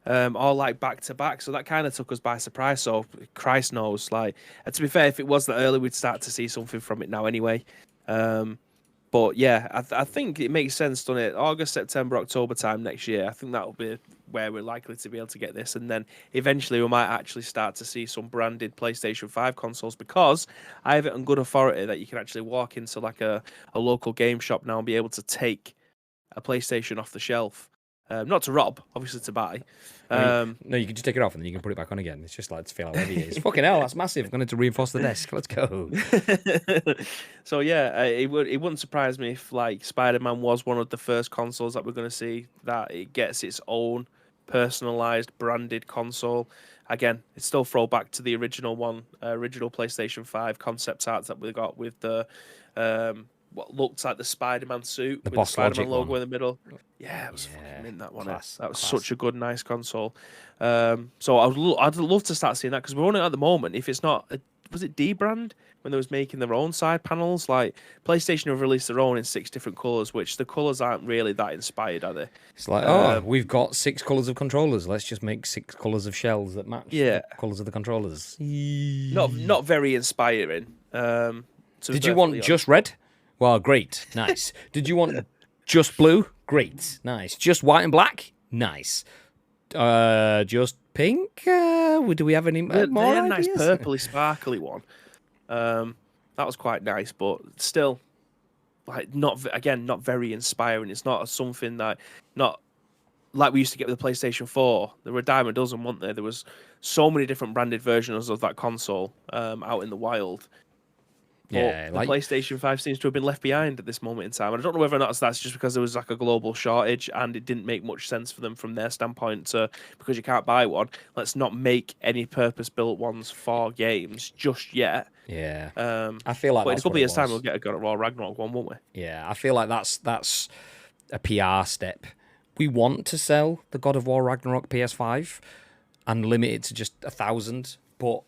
all like back to back. So that kind of took us by surprise. So Christ knows, like, to be fair, if it was that early, we'd start to see something from it now anyway. But yeah, I think it makes sense, doesn't it? August, September, October time next year. I think that'll be where we're likely to be able to get this. And then eventually we might actually start to see some branded PlayStation 5 consoles, because I have it on good authority that you can actually walk into like a local game shop now and be able to take a PlayStation off the shelf. Not to rob, obviously to buy. No, you can just take it off and then you can put it back on again. It's just like to feel how heavy it is. Fucking hell, that's massive. I'm going to reinforce the desk. Let's go. So yeah, it wouldn't surprise me if like Spider-Man was one of the first consoles that we're going to see that it gets its own personalized branded console. Again, it's still throwback to the original PlayStation 5 concept art that we got with the what looked like the Spider-Man suit with the Spider-Man logo in the middle. Yeah, it was fucking mint, that one. That was such a good, nice console. So I'd love to start seeing that, because we're only at the moment, if it's not, was it D-Brand when they was making their own side panels? Like PlayStation have released their own in 6 different colours, which the colours aren't really that inspired, are they? It's like, we've got 6 colours of controllers. Let's just make 6 colours of shells that match the colours of the controllers. Not very inspiring. Did you want just red? Well, great. Nice. Did you want just blue? Great. Nice. Just white and black? Nice. Just pink? Do we have any more ideas? They had a nice purpley, sparkly one. That was quite nice, but still, like, not very inspiring. It's not something that, not like we used to get with the PlayStation 4. There were a dime a dozen, weren't there? There was so many different branded versions of that console out in the wild. Yeah, the PlayStation 5 seems to have been left behind at this moment in time. And I don't know whether or not that's just because there was like a global shortage and it didn't make much sense for them from their standpoint to, because you can't buy one, let's not make any purpose-built ones for games just yet. Yeah. I feel like in a couple of years' time we'll get a God of War Ragnarok one, won't we? Yeah, I feel like that's a PR step. We want to sell the God of War Ragnarok PS5 and limit it to just 1,000, but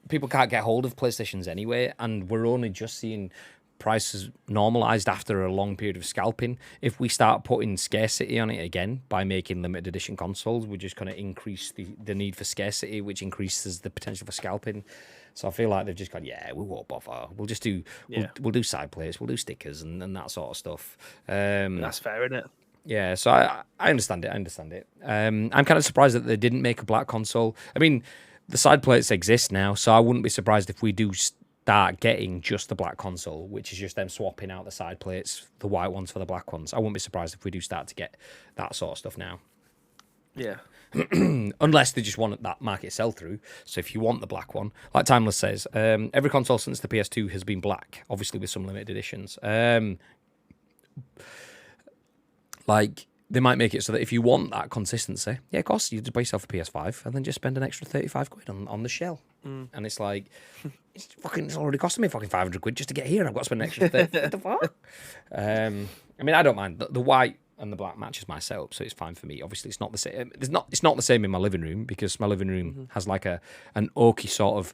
people can't get hold of PlayStations anyway, and we're only just seeing prices normalized after a long period of scalping. If we start putting scarcity on it again by making limited edition consoles, we're just going to increase the need for scarcity, which increases the potential for scalping. So I feel like they've just gone, yeah, we won't bother. We'll just do we'll do side plates, we'll do stickers and that sort of stuff. That's fair, isn't it? Yeah, so I understand it. I understand it. I'm kind of surprised that they didn't make a black console. I mean, the side plates exist now, so I wouldn't be surprised if we do start getting just the black console, which is just them swapping out the side plates, the white ones for the black ones. I wouldn't be surprised if we do start to get that sort of stuff now. Yeah. Unless they just want that market sell through. So if you want the black one, like Timeless says, every console since the PS2 has been black, obviously with some limited editions. Like, they might make it so that if you want that consistency, yeah, of course, you just buy yourself a PS5 and then just spend an extra 35 quid on the shell. And it's like, it's already costing me fucking 500 quid just to get here, and I've got to spend an extra 30. What the fuck? I mean, I don't mind. The white and the black matches my setup, so it's fine for me. Obviously, it's not the same. It's not the same in my living room, because my living room has like an oaky sort of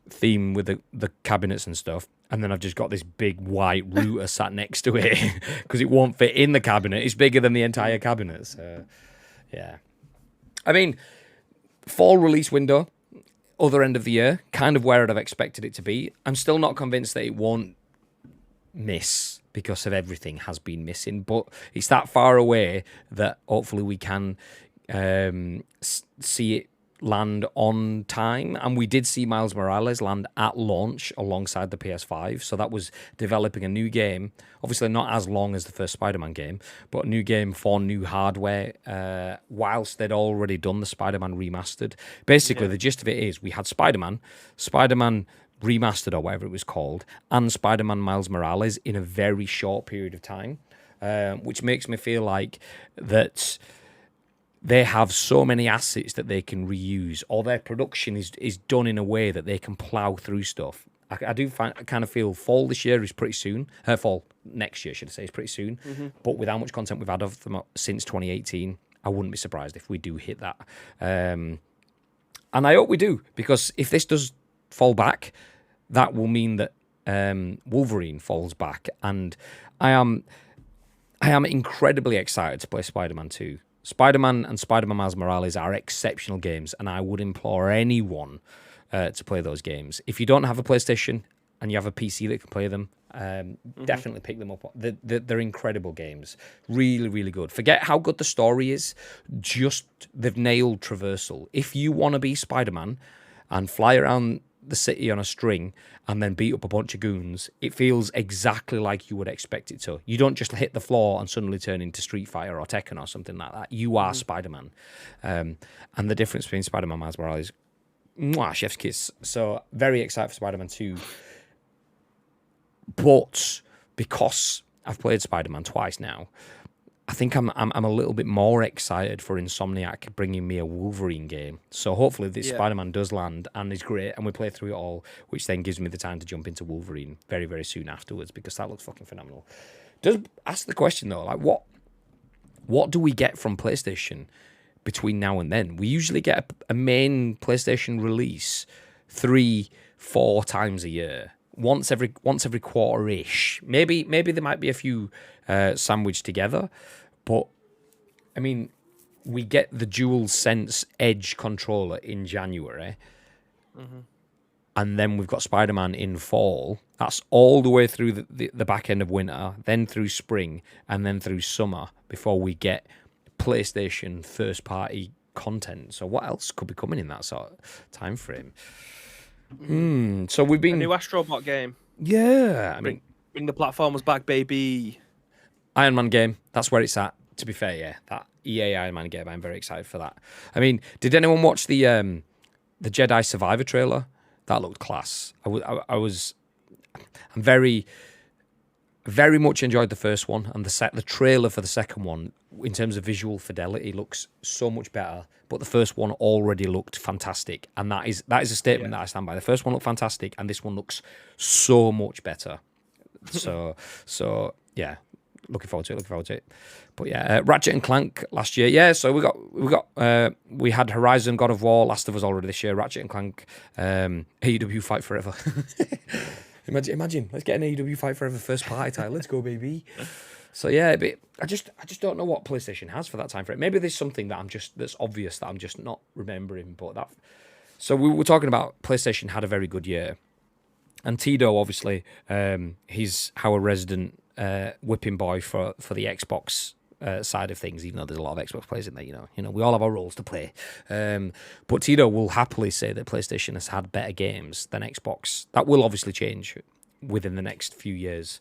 theme with the cabinets and stuff, and then I've just got this big white router sat next to it because it won't fit in the cabinet. It's bigger than the entire cabinet. So, yeah. I mean, fall release window, other end of the year, kind of where I'd have expected it to be. I'm still not convinced that it won't miss because of everything has been missing, but it's that far away that hopefully we can see it land on time. And we did see Miles Morales land at launch alongside the PS5, so that was developing a new game, obviously not as long as the first Spider-Man game, but a new game for new hardware, whilst they'd already done the Spider-Man remastered. Basically, the gist of it is we had Spider-Man remastered, or whatever it was called, and Spider-Man Miles Morales in a very short period of time, which makes me feel like that they have so many assets that they can reuse, or their production is done in a way that they can plow through stuff. I kind of feel fall this year is pretty soon. Fall next year, should I say, is pretty soon. But with how much content we've had of them since 2018, I wouldn't be surprised if we do hit that. And I hope we do, because if this does fall back, that will mean that Wolverine falls back. And I am incredibly excited to play Spider-Man 2. Spider-Man and Spider-Man Miles Morales are exceptional games, and I would implore anyone to play those games. If you don't have a PlayStation and you have a PC that can play them, definitely pick them up. They're incredible games. Really, really good. Forget how good the story is. Just, they've nailed traversal. If you want to be Spider-Man and fly around the city on a string and then beat up a bunch of goons, it feels exactly like you would expect it to. You don't just hit the floor and suddenly turn into Street Fighter or Tekken or something like that. You are Spider-Man. And the difference between Spider-Man and Miles Morales, chef's kiss. So very excited for Spider-Man 2. But because I've played Spider-Man twice now, I think I'm a little bit more excited for Insomniac bringing me a Wolverine game. So hopefully this Spider-Man does land and is great, and we play through it all, which then gives me the time to jump into Wolverine very, very soon afterwards, because that looks fucking phenomenal. Does ask the question though, like what do we get from PlayStation between now and then? We usually get a main PlayStation release 3-4 times a year. Once every quarter-ish. Maybe there might be a few sandwiched together, but I mean, we get the DualSense Edge controller in January, and then we've got Spider-Man in fall. That's all the way through the back end of winter, then through spring, and then through summer before we get PlayStation first-party content. So what else could be coming in that sort of time frame? So we've been a new Astrobot game. Yeah, I mean, bring the platformers back, baby. Iron Man game. That's where it's at. To be fair, yeah, that EA Iron Man game. I'm very excited for that. I mean, did anyone watch the Jedi Survivor trailer? That looked class. I'm very much enjoyed the first one, and the trailer for the second one, in terms of visual fidelity, looks so much better. But the first one already looked fantastic, and that is a statement that I stand by. The first one looked fantastic, and this one looks so much better. So yeah, looking forward to it. But yeah, Ratchet and Clank last year. Yeah, so we had Horizon, God of War, Last of Us already this year. Ratchet and Clank, AEW Fight Forever. Imagine, let's get an AEW Fight Forever first party title. Let's go, baby. So yeah, but I just don't know what PlayStation has for that time frame. Maybe there's something that's obvious that I'm just not remembering. But that. So we were talking about PlayStation had a very good year, and Tito obviously, he's our resident whipping boy for the Xbox side of things, even though there's a lot of Xbox players in there. You know, we all have our roles to play. But Tito will happily say that PlayStation has had better games than Xbox. That will obviously change within the next few years.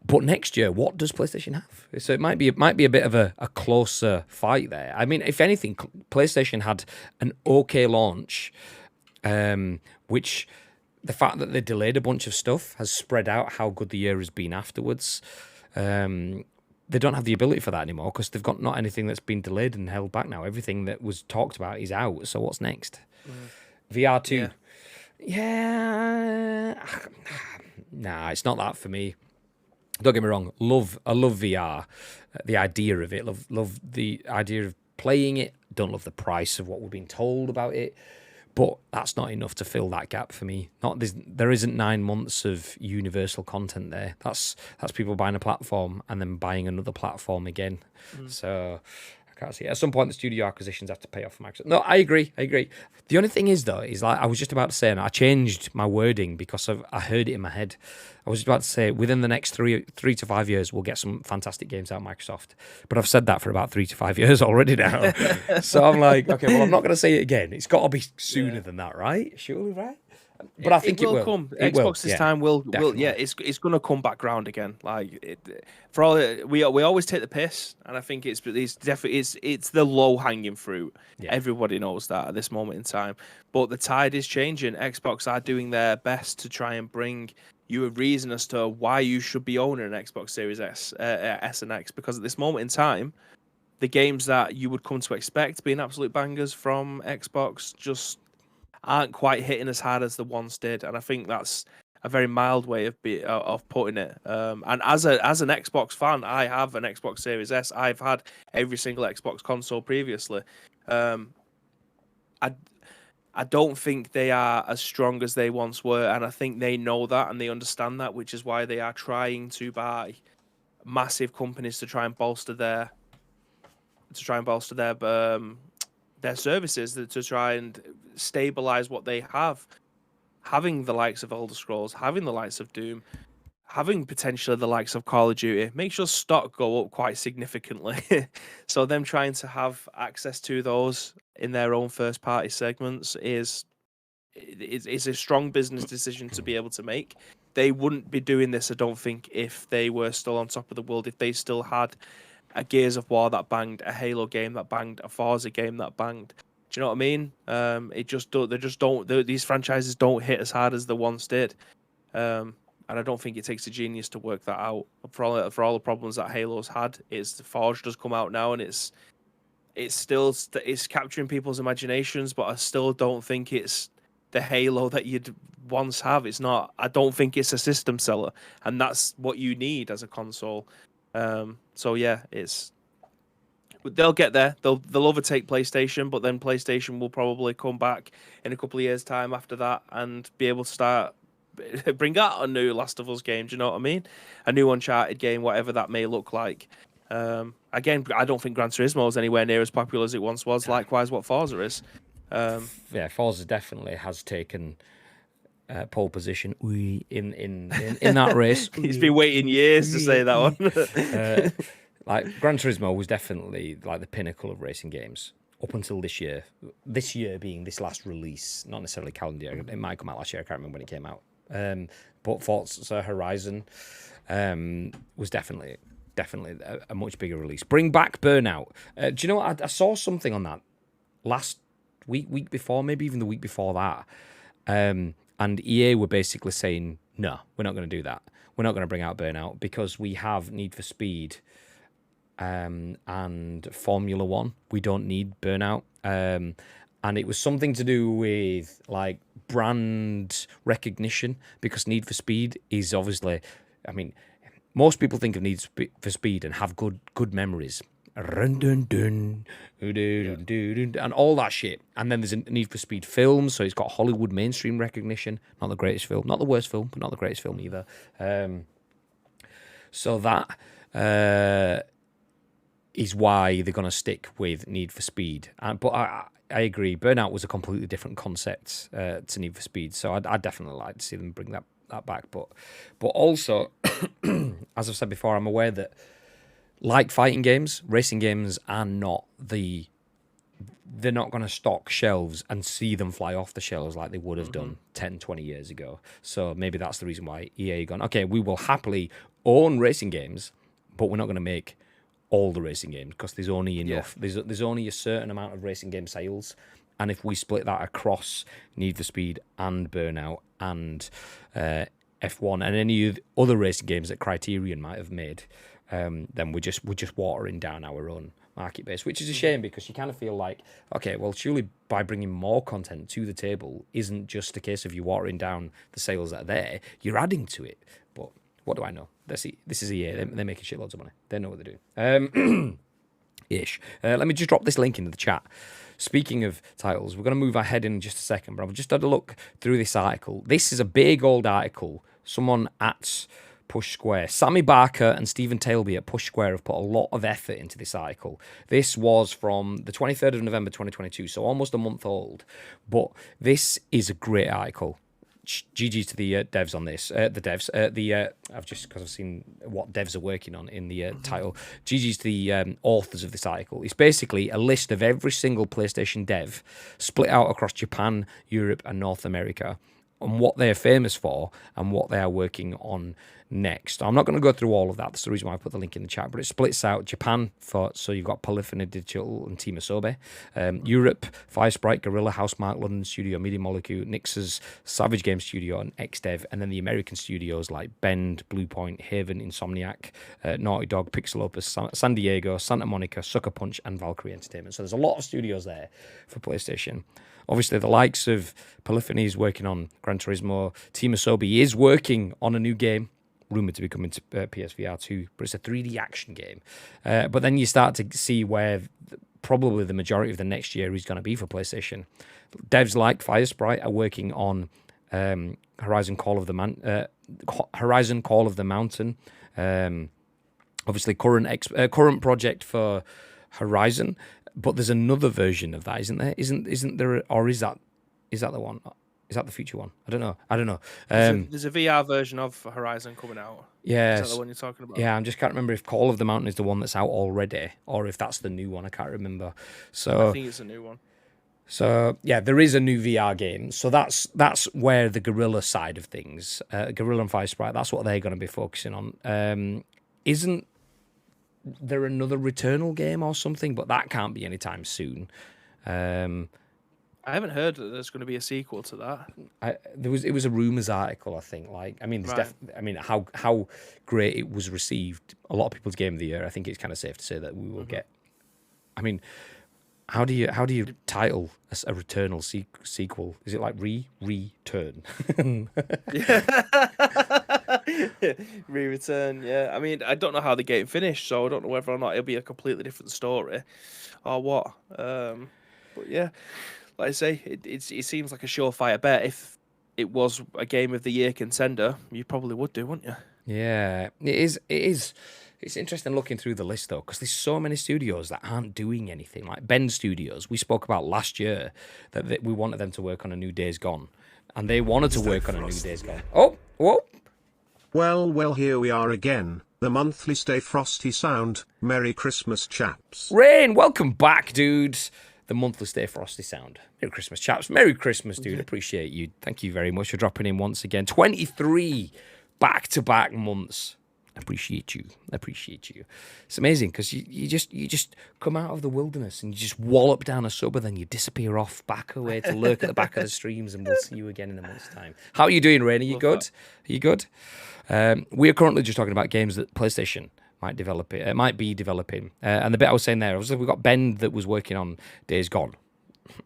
But next year, what does PlayStation have? So it might be a bit of a closer fight there. I mean, if anything, PlayStation had an okay launch, which the fact that they delayed a bunch of stuff has spread out how good the year has been afterwards. They don't have the ability for that anymore because they've got not anything that's been delayed and held back now. Everything that was talked about is out. So what's next? VR2. Yeah. Nah, it's not that for me. Don't get me wrong. I love VR. The idea of it. Love the idea of playing it. Don't love the price of what we're being told about it. But that's not enough to fill that gap for me. There isn't 9 months of universal content there. That's people buying a platform and then buying another platform again. So I can't see it. At some point, the studio acquisitions have to pay off for Microsoft. No, I agree. The only thing is, though, is like I was just about to say, and I changed my wording because I heard it in my head. I was about to say, within the next 3 to 5 years, we'll get some fantastic games out of Microsoft. But I've said that for about 3 to 5 years already now. So I'm like, okay, well, I'm not going to say it again. It's got to be sooner than that, right? Surely, right? But I think it will come. It Xbox will. this time will it's going to come back round again. Like for all we always take the piss, and I think it's definitely it's the low hanging fruit. Yeah. Everybody knows that at this moment in time. But the tide is changing. Xbox are doing their best to try and bring you a reason as to why you should be owning an Xbox Series S and X, because at this moment in time, the games that you would come to expect being absolute bangers from Xbox just aren't quite hitting as hard as the ones did, and I think that's a very mild way of putting it. And as an Xbox fan, I have an Xbox Series S. I've had every single Xbox console previously. I don't think they are as strong as they once were, and I think they know that and they understand that, which is why they are trying to buy massive companies to try and bolster their services, to try and stabilize what they have. Having the likes of Elder Scrolls, having the likes of Doom, having potentially the likes of Call of Duty makes your stock go up quite significantly. So them trying to have access to those in their own first party segments is a strong business decision to be able to make. They wouldn't be doing this, I don't think, if they were still on top of the world, if they still had a Gears of War that banged, a Halo game that banged, a Forza game that banged. Do you know what I mean? These franchises don't hit as hard as the once did. And I don't think it takes a genius to work that out. For all the problems that Halo's had, the Forge does come out now, and it's capturing people's imaginations, but I still don't think it's the Halo that you'd once have. It's not. I don't think it's a system seller, and that's what you need as a console. So yeah, they'll get there. They'll overtake PlayStation, but then PlayStation will probably come back in a couple of years' time after that and be able to bring out a new Last of Us game. Do you know what I mean? A new Uncharted game, whatever that may look like. Again, I don't think Gran Turismo is anywhere near as popular as it once was. Likewise, what Forza is. Forza definitely has taken pole position in that race. He's been waiting years to say that one. Like Gran Turismo was definitely like the pinnacle of racing games up until this year. This year being this last release, not necessarily calendar year. It might come out last year. I can't remember when it came out. But Forza Horizon was definitely a much bigger release. Bring back Burnout. Do you know what? I saw something on that last week before, maybe even the week before that. And EA were basically saying, no, we're not going to do that. We're not going to bring out Burnout because we have Need for Speed and Formula One. We don't need Burnout. And it was something to do with like brand recognition, because Need for Speed is obviously, I mean, most people think of Need for Speed and have good memories. And all that shit. And then there's a Need for Speed film, so it's got Hollywood mainstream recognition. Not the greatest film, not the worst film, but not the greatest film either. So that is why they're going to stick with Need for Speed. But I agree, Burnout was a completely different concept to Need for Speed, so I'd definitely like to see them bring that back. But also, as I've said before, I'm aware that like fighting games, racing games are not they're not going to stock shelves and see them fly off the shelves like they would have done 10, 20 years ago. So maybe that's the reason why EA gone, okay, we will happily own racing games, but we're not going to make all the racing games because there's only enough. Yeah. There's only a certain amount of racing game sales. And if we split that across Need for Speed and Burnout and F1 and any other racing games that Criterion might have made, then we're just watering down our own market base, which is a shame because you kind of feel like, okay, well, surely by bringing more content to the table isn't just a case of you watering down the sales that are there, you're adding to it. But what do I know? This is EA. They're making shitloads of money. They know what they're doing. Ish. Let me just drop this link into the chat. Speaking of titles, we're going to move ahead in just a second, but I've just had a look through this article. This is a big old article. Someone at Push Square, Sammy Barker and Stephen Tailby at Push Square have put a lot of effort into this article. This was from the 23rd of November 2022, so almost a month old. But this is a great article. GG's to the devs on this. I've just because I've seen what devs are working on in the title. GG's to the authors of this article. It's basically a list of every single PlayStation dev split out across Japan, Europe, and North America, and what they're famous for and what they are working on next. I'm not going to go through all of that. That's the reason why I put the link in the chat. But it splits out Japan so you've got Polyphony Digital and Team Asobi. Europe, Firesprite, Guerrilla, Housemarque, London Studio, Media Molecule, Nix's Savage Game Studio, and XDev. And then the American studios like Bend, Bluepoint, Haven, Insomniac, Naughty Dog, Pixel Opus, San Diego, Santa Monica, Sucker Punch, and Valkyrie Entertainment. So there's a lot of studios there for PlayStation. Obviously, the likes of Polyphony is working on Gran Turismo. Team Asobi is working on a new game, rumoured to be coming to PSVR 2, but it's a 3D action game. But then you start to see where probably the majority of the next year is going to be for PlayStation. Devs like Firesprite are working on Horizon Call of the Mountain. Obviously, current project for Horizon. But there's another version of that, isn't there? Isn't there? Or is that the one? Is that the future one? I don't know. There's a VR version of Horizon coming out. Yeah. Is that the one you're talking about? Yeah, I just can't remember if Call of the Mountain is the one that's out already, or if that's the new one. I can't remember. So I think it's a new one. So yeah, there is a new VR game. So that's where the Guerrilla side of things, Guerrilla and Firesprite, that's what they're going to be focusing on. Isn't there another Returnal game or something? But that can't be anytime soon. I haven't heard that there's going to be a sequel to that. It was a rumors article, I think. Like, I mean, how great it was received. A lot of people's game of the year. I think it's kind of safe to say that we will get. I mean, how do you title a Returnal sequel? Is it like return? Re-return, yeah. I mean, I don't know how the game finished, so I don't know whether or not it'll be a completely different story or what. But yeah, like I say, it seems like a surefire bet. If it was a game of the year contender, you probably would do, wouldn't you? Yeah, it is. It's interesting looking through the list, though, because there's so many studios that aren't doing anything. Like Bend Studios, we spoke about last year that we wanted them to work on a new Days Gone, and they wanted to work on a new Days Gone. Oh, whoa. Well, here we are again. The monthly Stay Frosty sound. Merry Christmas, chaps. Rain, welcome back, dudes. The monthly Stay Frosty sound. Merry Christmas, chaps. Merry Christmas, dude. Appreciate you. Thank you very much for dropping in once again. 23 back-to-back months. Appreciate you. It's amazing because you just come out of the wilderness and you just wallop down a sub and then you disappear off back away to lurk at the back of the streams, and we'll see you again in a month's time. How are you doing, Rain? Are you good? Are you good? We are currently just talking about games that PlayStation might be developing. And the bit I was saying there, obviously we've got Ben that was working on Days Gone.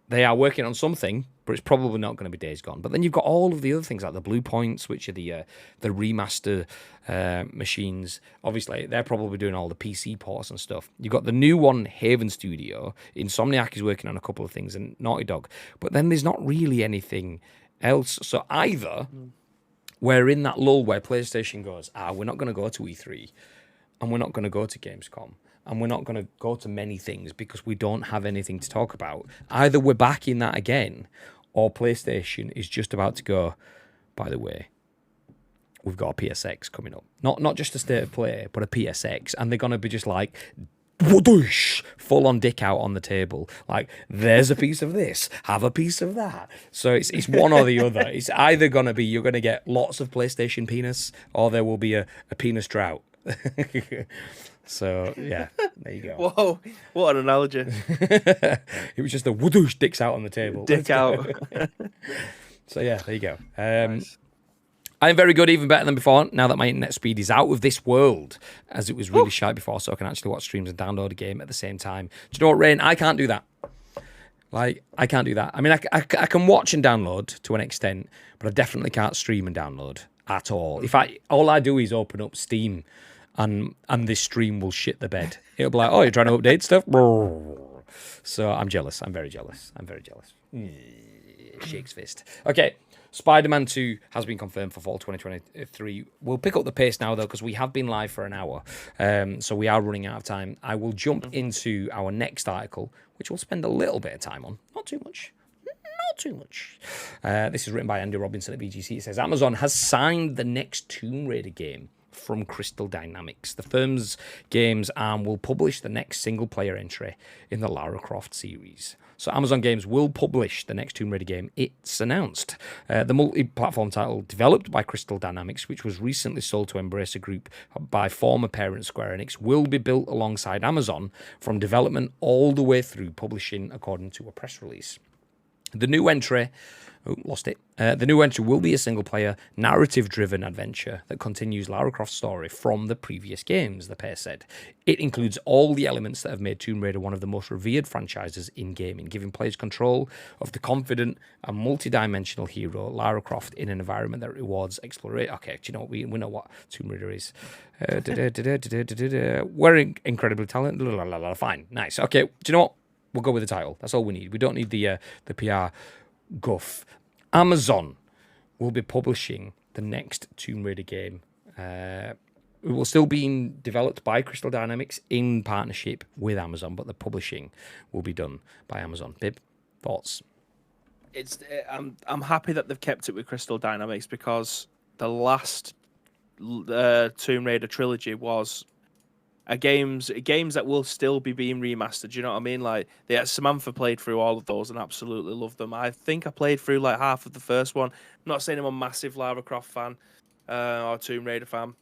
They are working on something, but it's probably not going to be Days Gone. But then you've got all of the other things like the Blue Points, which are the remaster machines. Obviously, they're probably doing all the PC ports and stuff. You've got the new one, Haven Studio. Insomniac is working on a couple of things, and Naughty Dog. But then there's not really anything else. So either we're in that lull where PlayStation goes, we're not going to go to E3, and we're not going to go to Gamescom, and we're not going to go to many things because we don't have anything to talk about. Either we're back in that again, or PlayStation is just about to go, by the way, we've got a PSX coming up. Not just a state of play, but a PSX, and they're gonna be just like whoosh, full on dick out on the table. Like, there's a piece of this, have a piece of that. So it's one or the other. It's either gonna be you're gonna get lots of PlayStation penis, or there will be a penis drought. So yeah, there you go. Whoa, what an analogy. It was just a whoosh, dicks out on the table. Dick out. So yeah, there you go. Nice. I'm very good, even better than before, now that my internet speed is out of this world, as it was really shy before, so I can actually watch streams and download a game at the same time. Do you know what, Rain? I can't do that. Like, I can't do that. I mean, I can watch and download to an extent, but I definitely can't stream and download at all. All I do is open up Steam, and this stream will shit the bed. It'll be like, oh, you're trying to update stuff? So I'm jealous. I'm very jealous. Shakes fist. Okay. Spider-Man 2 has been confirmed for fall 2023. We'll pick up the pace now, though, because we have been live for an hour. So we are running out of time. I will jump into our next article, which we'll spend a little bit of time on. Not too much. This is written by Andy Robinson at BGC. It says, Amazon has signed the next Tomb Raider game from Crystal Dynamics. The firm's games arm will publish the next single-player entry in the Lara Croft series. So Amazon Games will publish the next Tomb Raider game, it's announced. The multi-platform title developed by Crystal Dynamics, which was recently sold to Embracer Group by former parent Square Enix, will be built alongside Amazon from development all the way through publishing, according to a press release. The new entry... The new entry will be a single-player, narrative-driven adventure that continues Lara Croft's story from the previous games, the pair said. It includes all the elements that have made Tomb Raider one of the most revered franchises in gaming, giving players control of the confident and multi-dimensional hero, Lara Croft, in an environment that rewards exploration. Okay, do you know what? We know what Tomb Raider is. We're incredibly talented. Fine, nice. Okay, do you know what? We'll go with the title. That's all we need. We don't need the PR guff. Amazon will be publishing the next Tomb Raider game. It will still be developed by Crystal Dynamics in partnership with Amazon, but the publishing will be done by Amazon. Bib, thoughts? I'm happy that they've kept it with Crystal Dynamics, because the last Tomb Raider trilogy was games that will still be being remastered. You know what I mean? Like, Samantha played through all of those and absolutely loved them. I think I played through like half of the first one. I'm not saying I'm a massive Lara Croft fan or Tomb Raider fan.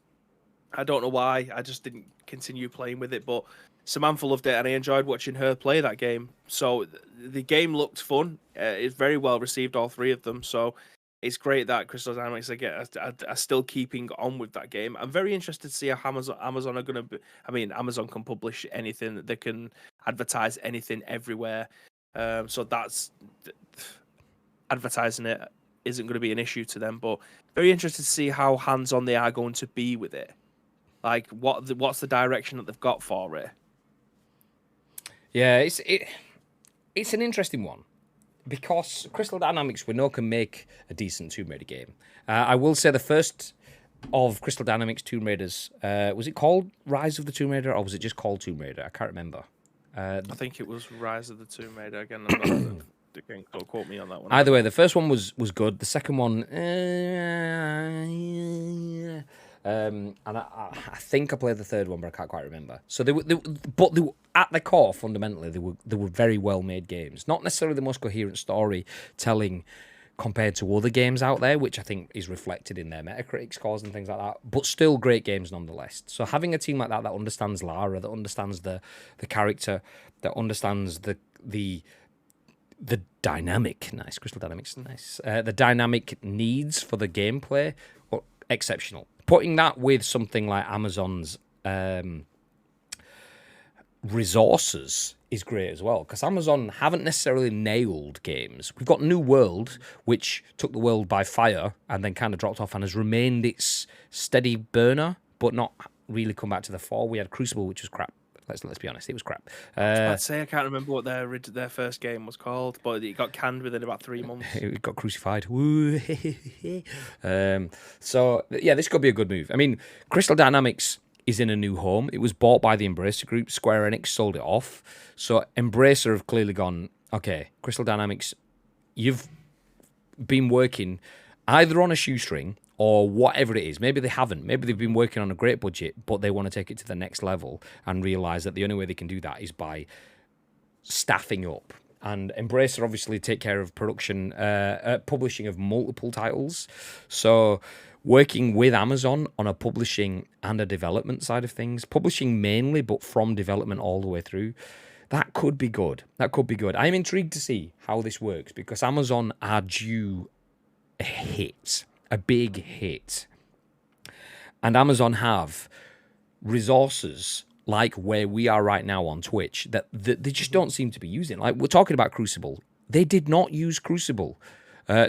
I don't know why. I just didn't continue playing with it, but Samantha loved it, and I enjoyed watching her play that game. So the game looked fun. It's very well received, all three of them. So it's great that Crystal Dynamics are still keeping on with that game. I'm very interested to see how Amazon are going to be. I mean, Amazon can publish anything. They can advertise anything everywhere. So that's advertising it isn't going to be an issue to them. But very interested to see how hands-on they are going to be with it. Like, what's the direction that they've got for it? Yeah, it's an interesting one, because Crystal Dynamics, we know, can make a decent Tomb Raider game. I will say the first of Crystal Dynamics Tomb Raiders, was it called Rise of the Tomb Raider, or was it just called Tomb Raider? I can't remember. I think it was Rise of the Tomb Raider. Again, don't quote me on that one. Either way, the first one was good. The second one... and I think I played the third one, but I can't quite remember. So they were at the core, fundamentally, they were very well made games. Not necessarily the most coherent storytelling compared to other games out there, which I think is reflected in their Metacritic scores and things like that, but still great games nonetheless. So having a team like that understands Lara, that understands the character, that understands the dynamic, nice, Crystal Dynamics, nice, the dynamic needs for the gameplay, exceptional. Putting that with something like Amazon's resources is great as well, because Amazon haven't necessarily nailed games. We've got New World, which took the world by fire and then kind of dropped off and has remained its steady burner, but not really come back to the fore. We had Crucible, which was crap. Let's be honest, it was crap. I'd say I can't remember what their first game was called, but it got canned within about 3 months. It got crucified. So yeah, this could be a good move. I mean, Crystal Dynamics is in a new home. It was bought by the Embracer Group. Square Enix sold it off. So Embracer have clearly gone, okay, Crystal Dynamics, you've been working either on a shoestring or whatever it is. Maybe they haven't. Maybe they've been working on a great budget, but they want to take it to the next level and realize that the only way they can do that is by staffing up. And Embracer obviously take care of production, publishing of multiple titles. So working with Amazon on a publishing and a development side of things, publishing mainly, but from development all the way through, that could be good. That could be good. I'm intrigued to see how this works because Amazon are due a hit, a big hit. And Amazon have resources like where we are right now on Twitch that they just don't seem to be using. Like, we're talking about Crucible. They did not use Crucible.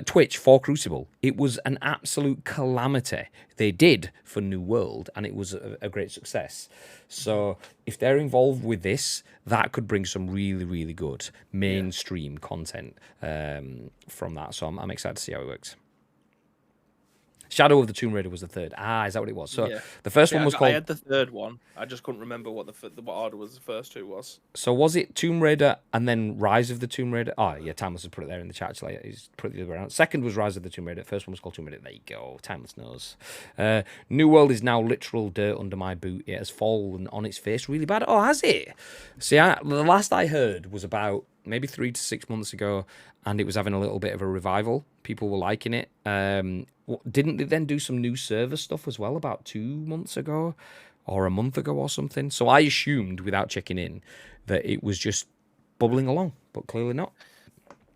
Twitch for Crucible. It was an absolute calamity. They did for New World, and it was a great success. So if they're involved with this, that could bring some really, really good mainstream content from that. So I'm excited to see how it works. Shadow of the Tomb Raider was the third. Is that what it was? So the first one was called... I had the third one. I just couldn't remember what order was the first two was. So was it Tomb Raider and then Rise of the Tomb Raider? Oh, yeah, Timeless has put it there in the chat. Actually, he's put it the other way around. Second was Rise of the Tomb Raider. First one was called Tomb Raider. There you go. Timeless knows. New World is now literal dirt under my boot. It has fallen on its face really bad. Oh, has it? See, the last I heard was about maybe 3 to 6 months ago, and it was having a little bit of a revival. People were liking it. Didn't they then do some new server stuff as well about 2 months ago or a month ago or something? So I assumed, without checking in, that it was just bubbling along, but clearly not.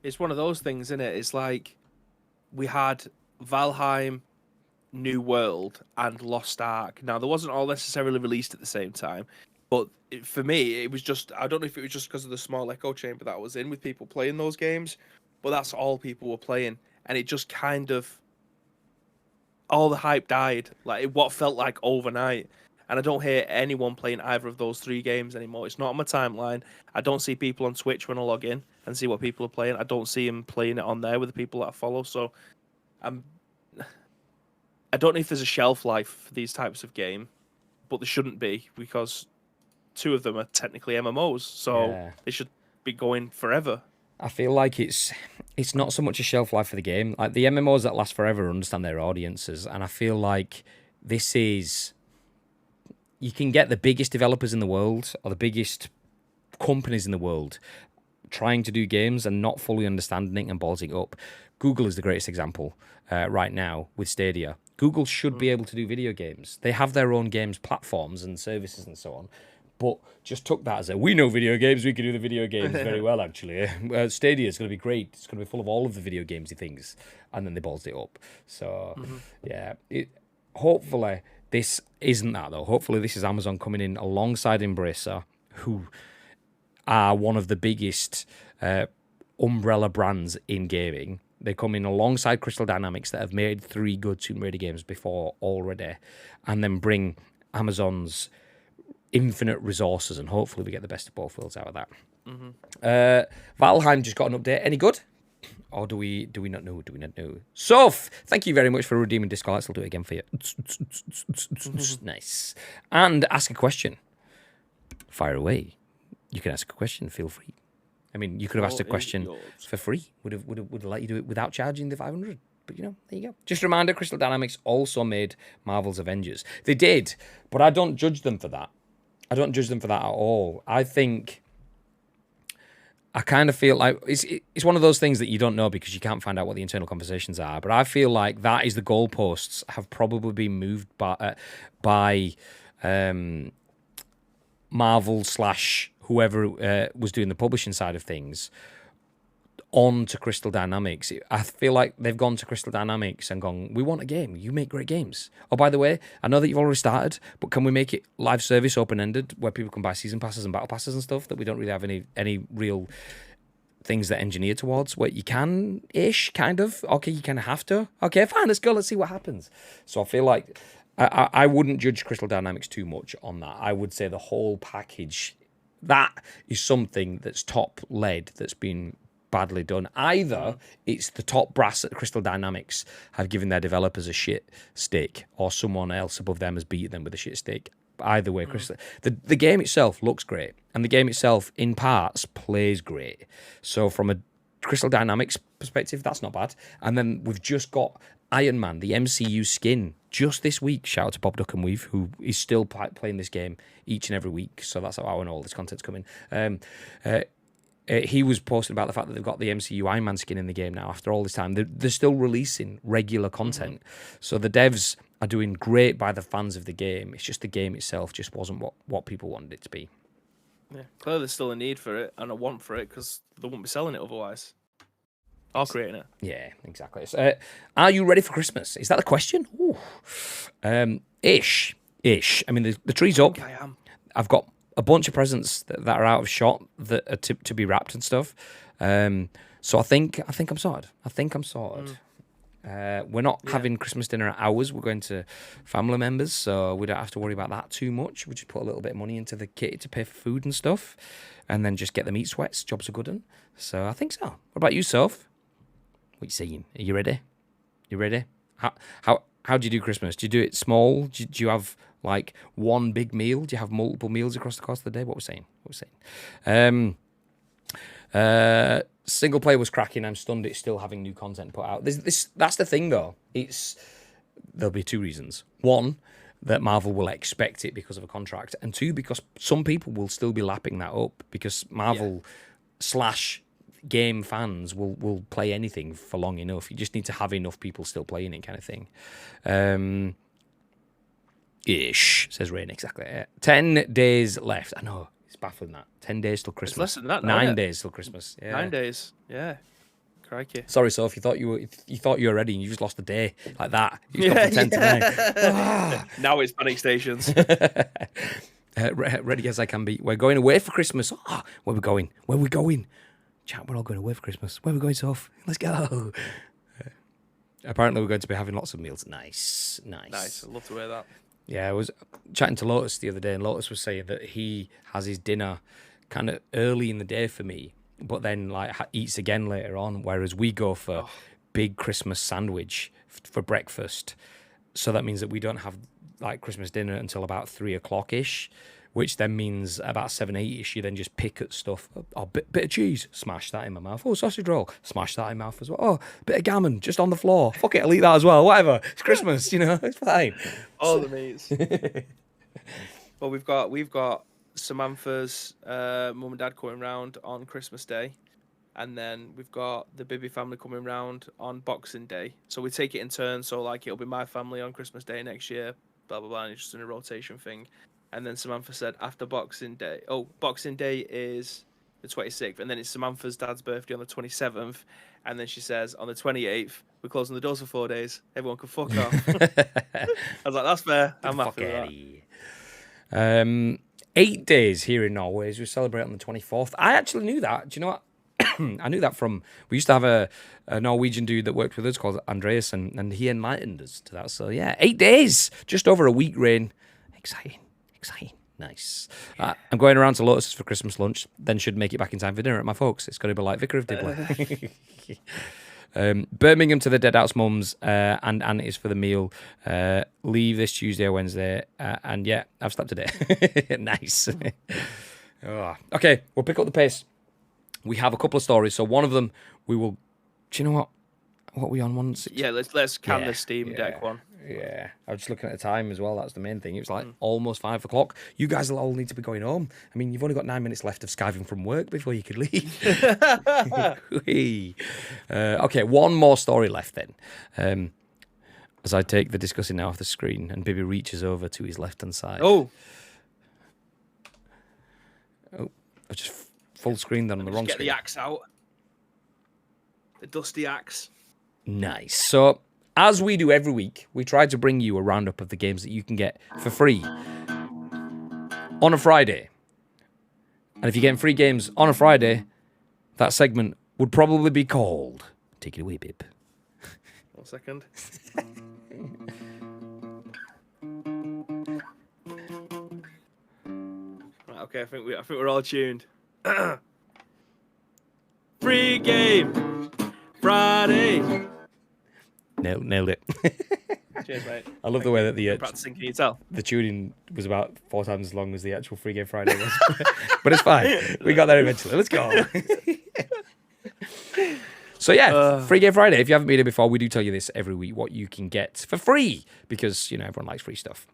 It's one of those things, isn't it? It's like we had Valheim, New World, and Lost Ark. Now, they wasn't all necessarily released at the same time, but for me, it was just... I don't know if it was just because of the small echo chamber that I was in with people playing those games, but that's all people were playing. And it just kind of... all the hype died, like what felt like overnight. And I don't hear anyone playing either of those three games anymore. It's not on my timeline. I don't see people on Twitch when I log in and see what people are playing. I don't see them playing it on there with the people that I follow. So I don't know if there's a shelf life for these types of game, but there shouldn't be because 2 of them are technically MMOs. So they should be going forever. I feel like it's not so much a shelf life for the game. Like the MMOs that last forever understand their audiences, and I feel like this is... You can get the biggest developers in the world or the biggest companies in the world trying to do games and not fully understanding it and ballsing it up. Google is the greatest example right now with Stadia. Google should be able to do video games. They have their own games platforms and services and so on, but just took that as we know video games, we can do the video games very well, actually. Stadia is going to be great. It's going to be full of all of the video gamesy things. And then they ballsed it up. So, hopefully this isn't that, though. Hopefully this is Amazon coming in alongside Embracer, who are one of the biggest umbrella brands in gaming. They come in alongside Crystal Dynamics that have made 3 good Tomb Raider games before already, and then bring Amazon's infinite resources, and hopefully we get the best of both worlds out of that. Valheim just got an update. Any good? Or do we not know? Do we not know? Soph, thank you very much for redeeming Discord Lights. I'll do it again for you. Nice. And ask a question. Fire away. You can ask a question. Feel free. I mean, you could have asked a question for free. Would have let you do it without charging the 500. But, there you go. Just a reminder, Crystal Dynamics also made Marvel's Avengers. They did, but I don't judge them for that. I don't judge them for that at all. I kind of feel like it's one of those things that you don't know because you can't find out what the internal conversations are. But I feel like that is the goalposts have probably been moved by Marvel / whoever was doing the publishing side of things on to Crystal Dynamics. I feel like they've gone to Crystal Dynamics and gone, we want a game. You make great games. Oh, by the way, I know that you've already started, but can we make it live service open-ended where people can buy season passes and battle passes and stuff that we don't really have any real things that engineer towards where you can-ish, kind of? Okay, you kind of have to. Okay, fine, let's go. Let's see what happens. So I feel like I wouldn't judge Crystal Dynamics too much on that. I would say the whole package, that is something that's top-led, that's been badly done. Either it's the top brass at Crystal Dynamics have given their developers a shit stick, or someone else above them has beaten them with a shit stick. Either way, Crystal, the game itself looks great, and the game itself, in parts, plays great. So from a Crystal Dynamics perspective, that's not bad. And then we've just got Iron Man, the MCU skin, just this week. Shout out to Bob Duck and Weave, who is still playing this game each and every week. So that's how I know all this content's coming. He was posting about the fact that they've got the MCU Iron Man skin in the game now after all this time. They're still releasing regular content. So the devs are doing great by the fans of the game. It's just the game itself just wasn't what people wanted it to be. Yeah, clearly there's still a need for it and a want for it because they wouldn't be selling it otherwise. Or creating it. Yeah, exactly. So, are you ready for Christmas? Is that the question? Ooh. Ish. I mean, the tree's up. I am. I've got a bunch of presents that are out of shot that are to be wrapped and stuff. So I think I'm sorted. We're not having Christmas dinner at ours. We're going to family members, so we don't have to worry about that too much. We just put a little bit of money into the kitty to pay for food and stuff, and then just get the meat sweats. Job's a good one. So I think so. What about you, Soph? What you saying? Are you ready? You ready? How do you do Christmas? Do you do it small? Do you have like one big meal? Do you have multiple meals across the course of the day? What we're saying? Single player was cracking. I'm stunned it's still having new content put out. That's the thing though. There'll be two reasons. One, that Marvel will expect it because of a contract, and two, because some people will still be lapping that up because Marvel / game fans will play anything for long enough. You just need to have enough people still playing it, kind of thing. Ish, says Rain, exactly. 10 days left. I know, it's baffling that. 10 days till Christmas. It's less than that now, 9 days till Christmas. Yeah. 9 days, yeah. Crikey. Sorry, Soph, you thought you were ready and you just lost a day like that. You've gone from 10 to 9. Now it's panic stations. Ready as I can be. We're going away for Christmas. Where are we going? Chat, we're all going away for Christmas. Where are we going, Soph? Let's go. Apparently we're going to be having lots of meals. Nice. Nice, I'd love to hear that. Yeah, I was chatting to Lotus the other day, and Lotus was saying that he has his dinner kind of early in the day for me, but then like eats again later on, whereas we go for big Christmas sandwich for breakfast. So that means that we don't have like Christmas dinner until about 3 o'clock-ish, which then means about 7, 8-ish, you then just pick at stuff. Oh, bit of cheese, smash that in my mouth. Oh, sausage roll, smash that in my mouth as well. Oh, bit of gammon, just on the floor. Fuck it, I'll eat that as well. Whatever, it's Christmas, it's fine. All the meats. Well, we've got Samantha's mum and dad coming round on Christmas Day, and then we've got the Bibby family coming round on Boxing Day. So we take it in turns. So like it'll be my family on Christmas Day next year, blah blah blah, and it's just in a rotation thing. And then Samantha said after Boxing Day, Boxing Day is the 26th, and then it's Samantha's dad's birthday on the 27th, and then she says on the 28th we're closing the doors for 4 days. Everyone can fuck off. I was like, that's fair. I'm happy with that. 8 days here in Norway as we celebrate on the 24th. I actually knew that. Do you know what? I knew that from, we used to have a Norwegian dude that worked with us called Andreas, and he enlightened us to that. So yeah, 8 days, just over a week, Rain. Exciting. Nice. I'm going around to Lotus for Christmas lunch, then should make it back in time for dinner at my folks. It's going to be like Vicar of Dibley. Birmingham to the Dead House mums, and it is for the meal. Leave this Tuesday or Wednesday, and yeah, I've slept today. Nice. Okay, we'll pick up the pace. We have a couple of stories, so one of them we will. Do you know what? What are we on? 160? Yeah, let's can the Steam Deck one. Yeah, I was just looking at the time as well. That's the main thing. It was like almost 5 o'clock. You guys will all need to be going home. I mean, you've only got 9 minutes left of skiving from work before you could leave. Okay, one more story left then. As I take the discussing now off the screen, and Bibby reaches over to his left-hand side. Oh, I just full screened on the wrong get screen. the axe out. The dusty axe. Nice. So, as we do every week, we try to bring you a roundup of the games that you can get for free on a Friday. And if you're getting free games on a Friday, that segment would probably be called... Take it away, Bib. 1 second. Right, okay, I think we're all tuned. Free game Friday. Nailed it. Cheers, mate. I love the way that Practicing, can you tell? the tuning was about 4 times as long as the actual free game Friday was. But it's fine. We got there eventually. Let's go. So yeah, Free Game Friday. If you haven't been here before, we do tell you this every week, what you can get for free, because, you know, everyone likes free stuff.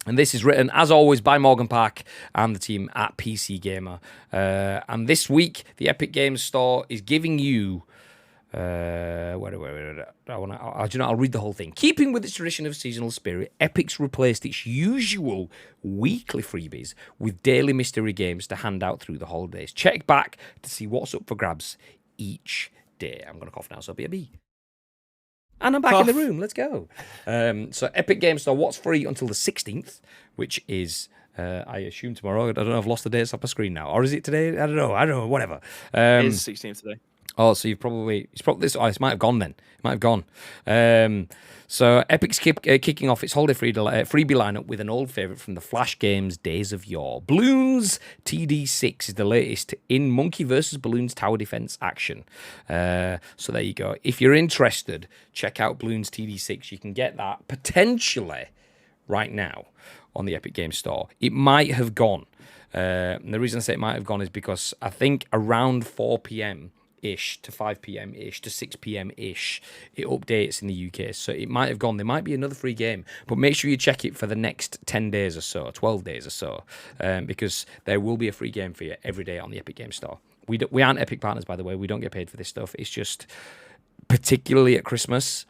And this is written, as always, by Morgan Park and the team at PC Gamer. And this week, the Epic Games Store is giving you... I'll read the whole thing. Keeping with its tradition of seasonal spirit, Epic's replaced its usual weekly freebies with daily mystery games to hand out through the holidays. Check back to see what's up for grabs each day. I'm going to cough now, so be a bee. And I'm back in the room. Let's go. So Epic Games Store, what's free until the 16th, which is, I assume, tomorrow. I don't know, I've lost the dates off my screen now. Or is it today? I don't know, whatever. It is 16th today. Oh, so it's probably this. Oh, this might have gone then. It might have gone. So Epic's kicking off its holiday freebie lineup with an old favourite from the Flash games days of yore. Bloons TD6 is the latest in Monkey vs. Balloons Tower Defense action. So there you go. If you're interested, check out Bloons TD6. You can get that potentially right now on the Epic Games Store. It might have gone. And the reason I say it might have gone is because I think around 4 p.m. ish to 5 p.m. ish to 6 p.m. ish, it updates in the UK. So it might have gone. There might be another free game, but make sure you check it for the next 10 days or so, 12 days or so, because there will be a free game for you every day on the Epic Games Store. We aren't Epic partners, by the way. We don't get paid for this stuff. It's just, particularly at Christmas,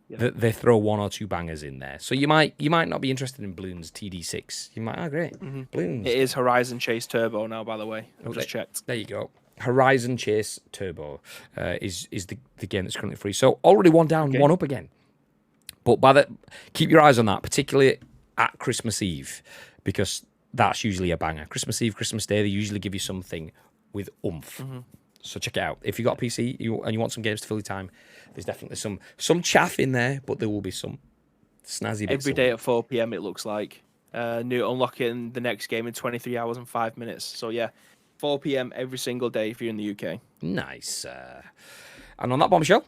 that they throw one or two bangers in there. So you might not be interested in Bloons TD6. You might, great. Bloons. It is Horizon Chase Turbo now, by the way. I've just checked. There you go. Horizon Chase Turbo is the game that's currently free. So already one down, one up again. But keep your eyes on that, particularly at Christmas Eve, because that's usually a banger. Christmas Eve, Christmas Day, they usually give you something with oomph. So check it out. If you've got a PC and you want some games to fill your time, there's definitely some chaff in there, but there will be some snazzy bits. Every day at 4 p.m. it looks like. New unlocking the next game in 23 hours and 5 minutes. So yeah. 4 p.m. every single day if you're in the UK. Nice. And on that bombshell,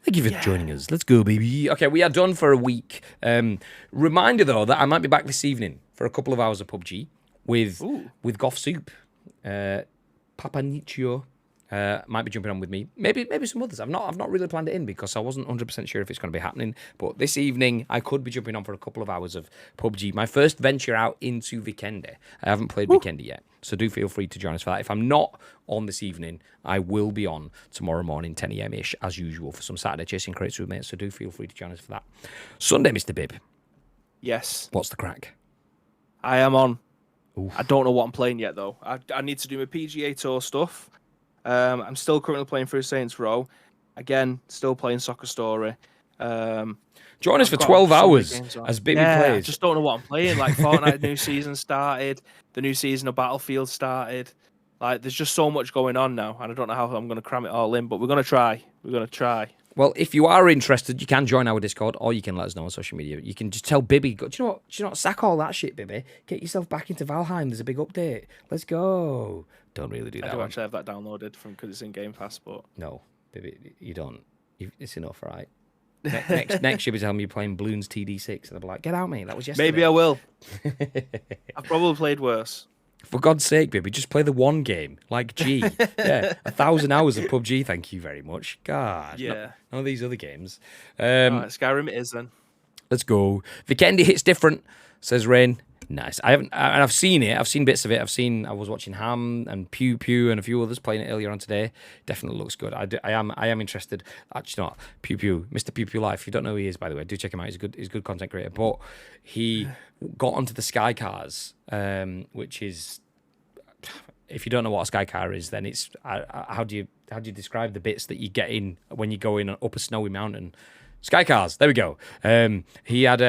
thank you for joining us. Let's go, baby. Okay, we are done for a week. Reminder, though, that I might be back this evening for a couple of hours of PUBG with Goff Soup. Papa Nichio might be jumping on with me. Maybe some others. I've not really planned it in because I wasn't 100% sure if it's going to be happening. But this evening, I could be jumping on for a couple of hours of PUBG. My first venture out into Vikendi. I haven't played Vikendi yet, so do feel free to join us for that. If I'm not on this evening, I will be on tomorrow morning, 10 a.m.-ish, as usual, for some Saturday chasing crates with mates. So do feel free to join us for that. Sunday, Mr. Bibb. Yes. What's the crack? I am on. Oof. I don't know what I'm playing yet, though. I need to do my PGA Tour stuff. I'm still currently playing through Saints Row. Again, still playing Soccer Story. Join us for 12 hours as Bibby plays. I just don't know what I'm playing. Like, Fortnite new season started. The new season of Battlefield started. Like, there's just so much going on now, and I don't know how I'm going to cram it all in, but we're going to try. We're going to try. Well, if you are interested, you can join our Discord, or you can let us know on social media. You can just tell Bibby, do you know what? Sack all that shit, Bibby. Get yourself back into Valheim. There's a big update. Let's go. Don't really do that. I do actually have that downloaded because it's in Game Pass, but... No, Bibby, you don't. It's enough, right? Next you'll be telling me you're playing Bloons TD6, and I'll be like, get out, mate. That was yesterday. Maybe I will. I've probably played worse. For God's sake, Bibby, just play the one game, like G. Yeah, 1,000 hours of PUBG, thank you very much. God, yeah. None of these other games. Right, Skyrim it is then. Let's go. Vikendi hits different, says Rain. Nice. I've seen it. I've seen bits of it. I was watching Ham and Pew Pew and a few others playing it earlier on today. Definitely looks good. I am interested. Actually, not Pew Pew, Mr. Pew Pew Life. If you don't know who he is, by the way, do check him out. He's a good content creator. But he got onto the Sky Cars, which is, if you don't know what a Sky Car is, then it's how do you describe the bits that you get in when you go in up a snowy mountain? Sky Cars. There we go. He had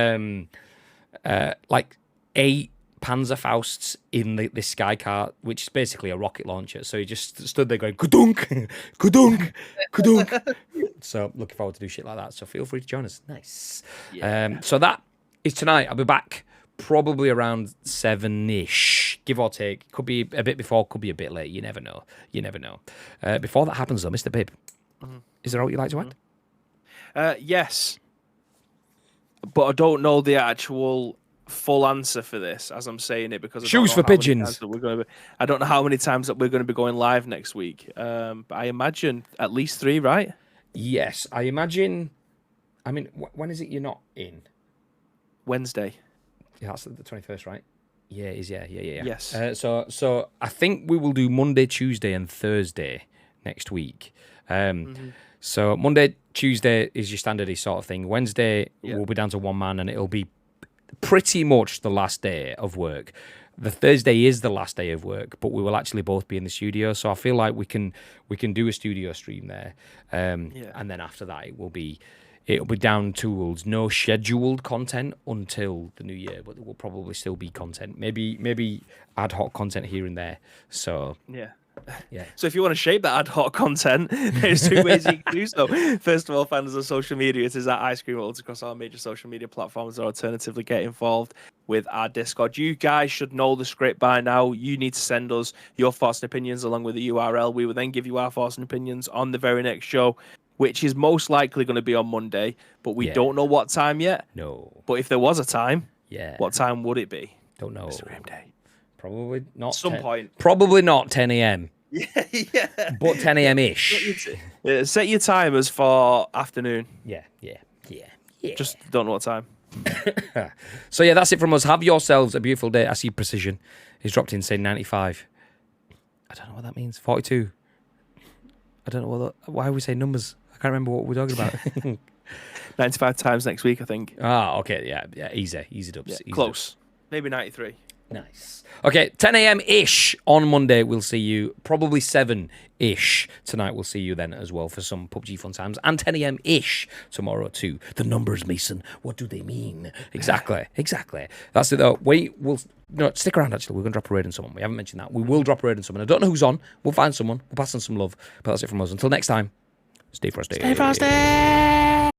like 8 Panzerfausts in this Sky Car, which is basically a rocket launcher. So he just stood there going, kudunk, kudunk, kudunk. So looking forward to do shit like that. So feel free to join us. Nice. Yeah. So that is tonight. I'll be back probably around 7-ish, give or take. Could be a bit before, could be a bit late. You never know. Before that happens, though, Mr. Bibb, is there all you'd like to add? Yes. But I don't know the actual full answer for this as I'm saying it because Shoes for pigeons. I don't know how many times that we're going to be going live next week. But I imagine at least 3, right? Yes, I imagine. I mean, when is it you're not in? Wednesday. Yeah, that's the 21st, right? Yeah, it is. Yeah. Yes. So I think we will do Monday, Tuesday, and Thursday next week. So Monday, Tuesday is your standard sort of thing. Wednesday we'll be down to one man, and it'll be pretty much the last day of work. The Thursday is the last day of work, but we will actually both be in the studio. So I feel like we can do a studio stream there, and then after that it'll be down tools. No scheduled content until the new year, but there will probably still be content. Maybe ad hoc content here and there. So yeah. Yeah. So if you want to shape that ad hoc content, there's 2 ways you can do so. First of all, find us on social media. It is at Ice Cream World across our major social media platforms, or alternatively get involved with our Discord. You guys should know the script by now. You need to send us your thoughts and opinions along with the URL. We will then give you our thoughts and opinions on the very next show, which is most likely going to be on Monday, but we don't know what time yet. No. But if there was a time, yeah, what time would it be? Don't know. Mr. Grim Day. Probably not. Some point. Probably not 10 a.m. Yeah. But 10 a.m.-ish. Set your timers for afternoon. Yeah. Just don't know what time. So yeah, that's it from us. Have yourselves a beautiful day. I see Precision. He's dropped in saying 95. I don't know what that means. 42. I don't know why are we saying numbers? I can't remember what we're talking about. 95 times next week, I think. Okay. Yeah. Easy dubs. Yeah, easy close. Dubs. Maybe 93. Nice. Okay, 10 a.m.-ish on Monday. We'll see you. Probably 7-ish tonight. We'll see you then as well for some PUBG fun times. And 10 a.m.-ish tomorrow too. The numbers, Mason. What do they mean? Exactly. That's it though. Stick around actually. We're going to drop a raid on someone. We haven't mentioned that. We will drop a raid on someone. I don't know who's on. We'll find someone. We'll pass on some love. But that's it from us. Until next time, stay frosty. Stay frosty!